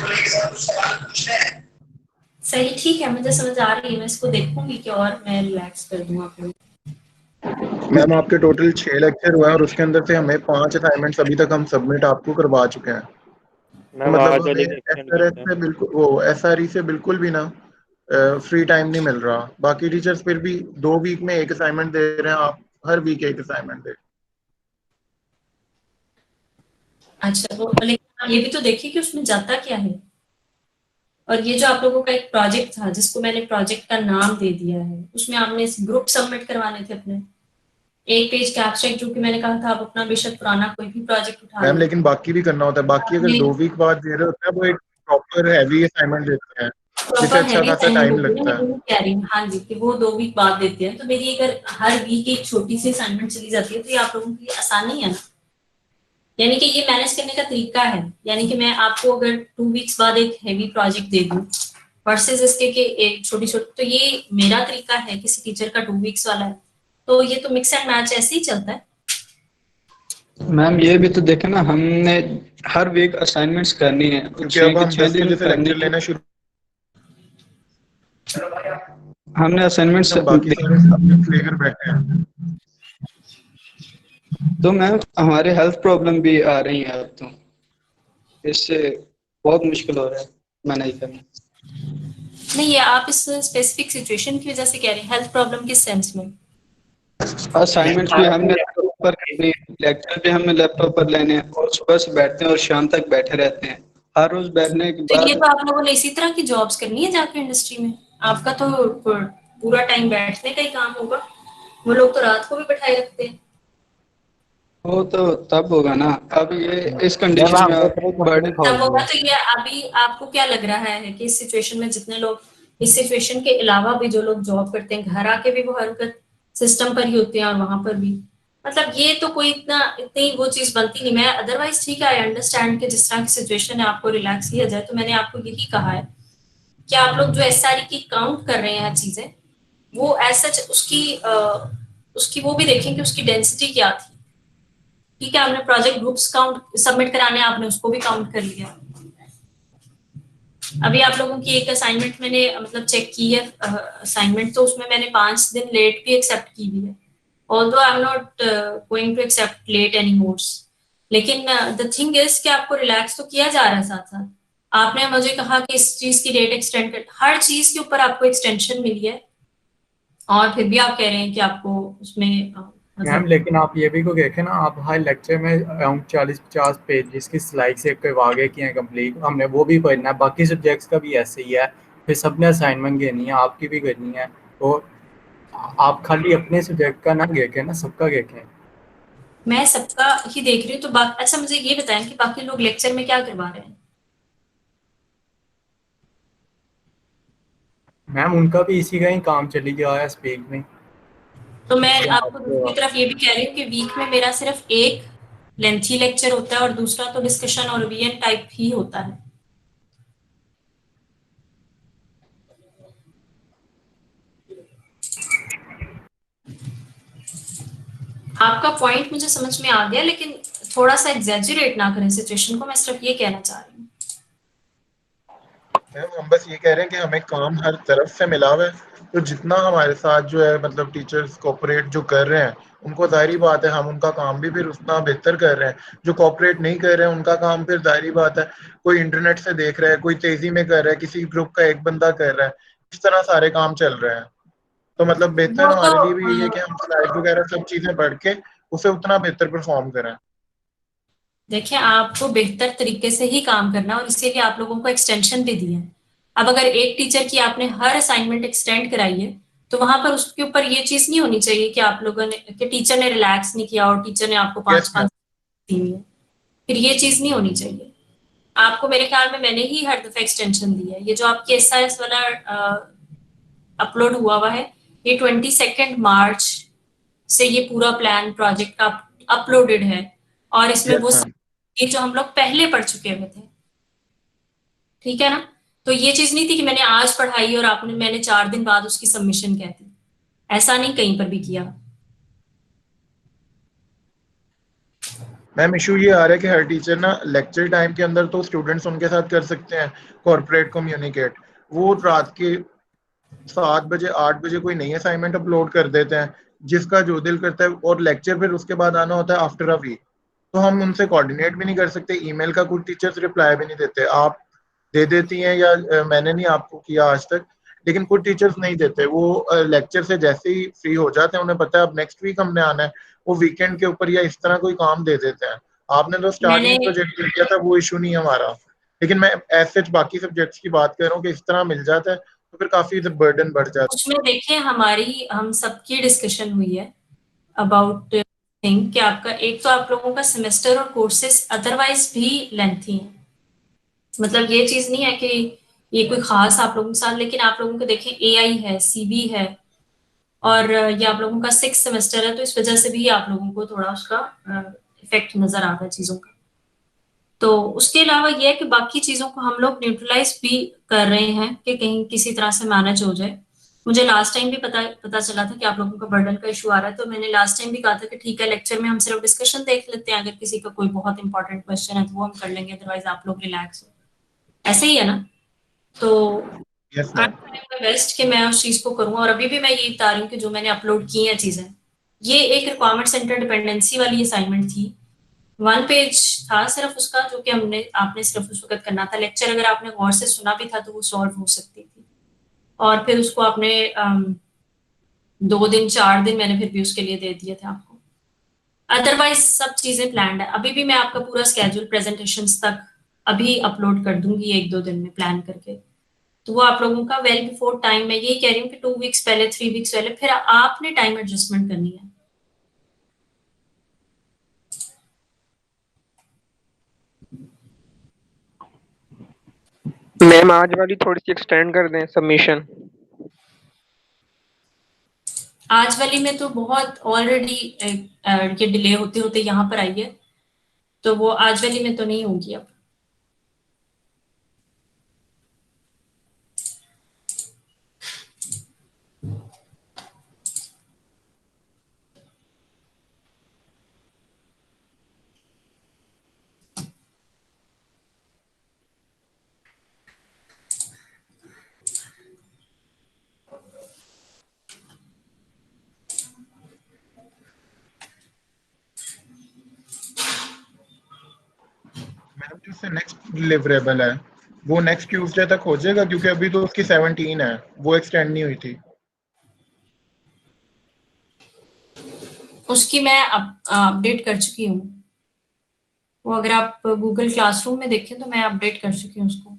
सही, ठीक है, मुझे समझ आ रही है। मैं इसको देखूंगी कि और मैं रिलैक्स कर दूं आप लोग। मैम आपके टोटल 6 लेक्चर हुए हैं और उसके अंदर से हमें 5 असाइनमेंट्स अभी तक हम सबमिट आपको करवा चुके हैं। तो मैम मतलब आज वाली हमें सेक्शन एसआरएस से बिल्कुल, वो एसआरई से बिल्कुल भी ना फ्री टाइम नहीं मिल रहा। बाकी टीचर्स फिर भी 2 वीक में एक असाइनमेंट दे रहे हैं, आप हर वीक एक असाइनमेंट दे। अच्छा, तो लेकिन ये भी तो देखिए कि उसमें जाता क्या है। और ये जो आप लोगों का एक प्रोजेक्ट था जिसको मैंने प्रोजेक्ट का नाम दे दिया है, उसमें आपने ग्रुप सबमिट करवाने थे अपने, एक पेज का एब्स्ट्रैक्ट, जो कि मैंने कहा था आप अपना बेशक पुराना कोई भी प्रोजेक्ट उठा मैम लें। लेकिन बाकी भी करना होता है। बाकी अगर 2 वीक बाद दे रहे होते हैं वो एक प्रॉपर हैवी असाइनमेंट देते हैं जिसे प्रॉपर अच्छा हैवी खासा असाइनमेंट टाइम होती है ना, लगता है। मैं कह रही हूँ हाँ जी, कि वो 2 वीक बाद देते हैं। तो मेरी अगर हर वीक एक छोटी सी असाइनमेंट चली जाती है तो ये आप लोगों के लिए आसानी है ना, यानी कि ये मैनेज करने का तरीका है। यानी कि मैं आपको अगर 2 वीक्स बाद एक हैवी प्रोजेक्ट दे दूं वर्सेस इसके कि एक छोटी छोटी, तो ये मेरा तरीका है। किसी टीचर का 2 वीक्स वाला है, तो ये तो मिक्स एंड मैच ऐसे ही चलता है। मैम ये भी तो देखे ना, हमने हर वीक असाइनमेंट्स करनी है, क्योंकि 6 अब के हम 6 10 दिन बजे से करनी लेक्चर है। लेना शुरू, हमने असाइनमेंट्स हम बाकी सारे सब्जेक्ट लेकर बैठे हैं। तो मैम हमारे हेल्थ प्रॉब्लम भी आ रही है अब, तो इससे बहुत मुश्किल हो रहा है मैनेज करना। नहीं, ये आप इस स्पेसिफिक सिचुएशन की वजह से कह रहे हैं, हेल्थ प्रॉब्लम किस सेंस में? असाइनमेंट्स भी हमने लैपटॉप पर करनी है, लेक्चर भी हमने लैपटॉप पर लेने हैं, और सुबह से बैठते हैं और शाम तक बैठे रहते हैं। हर रोज बैठने के तो ये बाद तो आप लोगों ने इसी तरह की जॉब्स करनी है जाके इंडस्ट्री में। आपका तो पूरा टाइम बैठने का ही काम होगा, वो लोग तो रात को भी बैठाए रखते हैं। वो तो तब होगा ना, अब ये इस जब कंडीशन हमने में अपनी कंपनी बर्डन खोल तब होगा। दी। तो ये अभी आपको क्या लग रहा है कि इस सिचुएशन में जितने लोग इस सिचुएशन के अलावा भी जो लोग जॉब करते हैं, घर आके भी वो हरकत सिस्टम पर ही होते हैं और वहां पर भी, मतलब ये तो कोई इतनी वो चीज बनती नहीं। मैं अदरवाइज ठीक है, आई अंडरस्टैंड कि जिस तरह की सिचुएशन है आपको रिलैक्स किया जाए। तो मैंने आपको यही कहा है कि आप लोग जो एसआरई की काउंट कर रहे हैं चीजें, वो ऐसा उसकी वो भी देखें कि उसकी डेंसिटी क्या थी। ठीक है, हमने प्रोजेक्ट ग्रुप्स काउंट सबमिट कराने, आपने उसको भी काउंट कर लिया। अभी आप लोगों की एक असाइनमेंट मैंने मतलब चेक की है असाइनमेंट, तो उसमें मैंने 5 दिन लेट भी एक्सेप्ट की हुई है, although I am not going to accept late any mores. लेकिन द थिंग इज कि आपको रिलैक्स तो किया जा रहा है साथ साथ। आपने मुझे कहा कि इस चीज की डेट एक्सटेंड कर, हर चीज के ऊपर आपको एक्सटेंशन मिली है, और फिर भी आप कह रहे हैं कि आपको उसमें मैम लेकिन आप ये भी को देखें ना, आप हर लेक्चर में अराउंड 40-50 पेज जिसकी स्लाइड्स एक करवागे की हैं कंप्लीट, हमने वो भी पढ़ना है। बाकी सब्जेक्ट्स का भी ऐसे ही है, फिर सबने असाइनमेंट देनी है, आपकी भी करनी है। और आप खाली अपने सब्जेक्ट का ना देखें ना, सबका देखें। मैं सबका ही देख रही हूँ। तो अच्छा मुझे ये बताएं कि बाकी लोग लेक्चर में क्या करवा रहे हैं? मैम उनका भी इसी का ही काम चली गया है स्पीक में। तो मैं आपको दूसरी तरफ ये भी कह रही हूँ कि वीक में मेरा सिर्फ एक लेंथी लेक्चर होता है और दूसरा तो डिस्कशन और वीएन टाइप ही होता है। आपका पॉइंट मुझे समझ में आ गया, लेकिन थोड़ा सा एग्जैजरेट ना करें सिचुएशन को, मैं सिर्फ ये कहना चाह रही हूँ। मैम हम बस ये कह रहे हैं कि हमें काम हर तरफ से मिला हुआ है, तो जितना हमारे साथ जो है मतलब टीचर्स कोऑपरेट जो कर रहे हैं, उनको जाहिर बात है हम उनका काम भी फिर उतना बेहतर कर रहे हैं। जो कोऑपरेट नहीं कर रहे हैं उनका काम फिर जाहिर बात है कोई इंटरनेट से देख रहा है, कोई तेजी में कर रहा है, किसी ग्रुप का एक बंदा कर रहा है, इस तरह सारे काम चल रहे हैं। तो मतलब बेहतर वो हमारे लिए भी यही है तो कि हम स्लाइड वगैरह सब चीजें पढ़ के उसे उतना बेहतर परफॉर्म करें। देखिए, आपको बेहतर तरीके से ही काम करना और इसीलिए आप लोगों को एक्सटेंशन भी दी है। अब अगर एक टीचर की आपने हर असाइनमेंट एक्सटेंड कराई है, तो वहां पर उसके ऊपर ये चीज नहीं होनी चाहिए कि आप लोगों ने कि टीचर ने रिलैक्स नहीं किया और टीचर ने आपको 5-5 दी हुई है, फिर ये चीज नहीं होनी चाहिए। आपको मेरे ख्याल में मैंने ही हर दफा एक्सटेंशन दी है। ये जो आपकी एसआरएस वाला अपलोड हुआ है, ये 22 मार्च से ये पूरा प्लान प्रोजेक्ट का अपलोडेड है, और इसमें वो ये जो हम लोग पहले पढ़ चुके हुए थे, ठीक है ना। तो ये चीज नहीं थी कि मैंने आज पढ़ाई और मैंने 4 दिन बाद उसकी सबमिशन कह दी, ऐसा नहीं कहीं पर भी किया। मैम इशू ये आ रहा है कि हर टीचर ना लेक्चर टाइम के अंदर तो स्टूडेंट्स उनके साथ कर सकते हैं कॉर्पोरेट कम्युनिकेट, वो रात के 7 बजे 8 बजे कोई नई असाइनमेंट अपलोड कर देते हैं जिसका जो दिल करता है, और लेक्चर फिर उसके बाद आना होता है आफ्टर अ वीक। तो हम उनसे कोऑर्डिनेट भी नहीं कर सकते, ईमेल का कुछ टीचर्स रिप्लाई भी नहीं देते। आप दे देती हैं या मैंने नहीं आपको किया आज तक, लेकिन कुछ टीचर्स नहीं देते। वो लेक्चर से जैसे ही फ्री हो जाते हैं, उन्हें पता है अब नेक्स्ट वीक हमने आना है, वो वीकेंड के ऊपर या इस तरह कोई काम दे देते हैं। आपने तो स्टार्टिंग प्रोजेक्ट किया था, वो इशू नहीं है हमारा, लेकिन मैं ऐसे बाकी सब्जेक्ट्स की बात कर रहा हूँ कि इस तरह मिल जाता है तो फिर काफी बर्डन बढ़ जाता है। उसमें देखिए हम सबकी डिस्कशन हुई है अबाउट थिंग कि आपका एक तो आप लोगों का सेमेस्टर और कोर्सेज अदरवाइज भी लेंथी है। मतलब ये चीज नहीं है कि ये कोई खास आप लोगों के साथ, लेकिन आप लोगों को देखें एआई है, सीबी है, और ये आप लोगों का 6th सेमेस्टर है, तो इस वजह से भी आप लोगों को थोड़ा उसका इफेक्ट नजर आता है चीजों का। तो उसके अलावा ये है कि बाकी चीजों को हम लोग न्यूट्रलाइज भी कर रहे हैं कि कहीं किसी तरह से मैनेज हो जाए। मुझे लास्ट टाइम भी पता चला था कि आप लोगों का बर्डन का इशू आ रहा है, तो मैंने लास्ट टाइम भी कहा था कि ठीक है लेक्चर में हम सिर्फ डिस्कशन देख लेते हैं, अगर किसी का कोई बहुत इंपॉर्टेंट क्वेश्चन है तो वो हम कर लेंगे, अदरवाइज आप लोग रिलैक्स हो। ऐसे ही है ना। तो बेस्ट कि मैं उस चीज को करूँ, और अभी भी मैं ये बता रही हूँ कि जो मैंने अपलोड की है चीजें, ये एक रिक्वायरमेंट सेंटर डिपेंडेंसी वाली असाइनमेंट थी। 1 पेज था सिर्फ उसका, जो कि आपने सिर्फ उस वक्त करना था। लेक्चर अगर आपने गौर से सुना भी था तो वो सॉल्व हो सकती थी, और फिर उसको आपने 2 दिन 4 दिन मैंने फिर भी उसके लिए दे दिए थे आपको। अदरवाइज सब चीजें प्लान्ड है। अभी भी मैं आपका पूरा स्केड्यूल प्रेजेंटेशंस तक अभी अपलोड कर दूंगी 1-2 दिन में प्लान करके, तो वो आप लोगों का वेल बिफोर टाइम। मैं यही कह रही हूँ कि 2 वीक्स पहले 3 वीक्स पहले, फिर आपने टाइम एडजस्टमेंट करनी है। मैम आज वाली थोड़ी सी एक्सटेंड कर दें सबमिशन। आज वाली में तो बहुत ऑलरेडी ये डिले होते होते यहाँ पर आई है, तो वो आज वाली में तो नहीं होगी अब। मैम जिससे नेक्स्ट डिलीवरेबल है वो नेक्स्ट ट्यूसडे तक हो जाएगा, क्योंकि अभी तो उसकी 17 है, वो एक्सटेंड नहीं हुई थी। उसकी मैं अपडेट कर चुकी हूँ, वो अगर आप गूगल क्लासरूम में देखें तो मैं अपडेट कर चुकी हूँ उसको।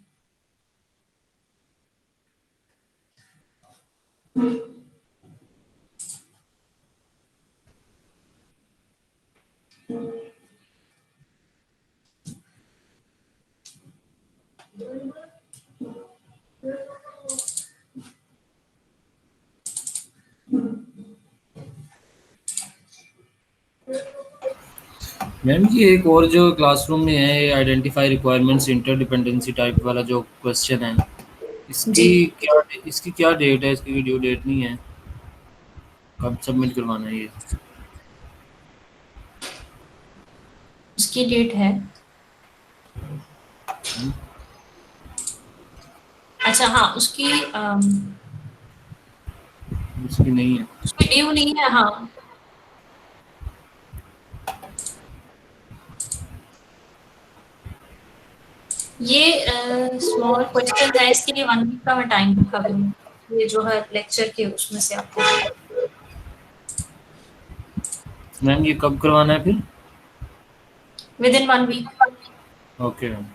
मैम ये एक और जो क्लासरूम में है, आइडेंटिफाई रिक्वायरमेंट्स इंटरडिपेंडेंसी टाइप वाला जो क्वेश्चन है, इसकी क्या डेट है? इसकी ड्यू डेट नहीं है, कब सबमिट करवाना है ये? उसकी डेट है, अच्छा हाँ उसकी उसकी नहीं है, उसकी ड्यू नहीं है। हाँ ये स्मॉल क्वेश्चन है, इसके लिए 1 वीक का मैं टाइम रखा हूँ, ये जो है लेक्चर के उसमें से आपको। मैम ये कब करवाना है फिर? Within 1 week. Okay ma'am.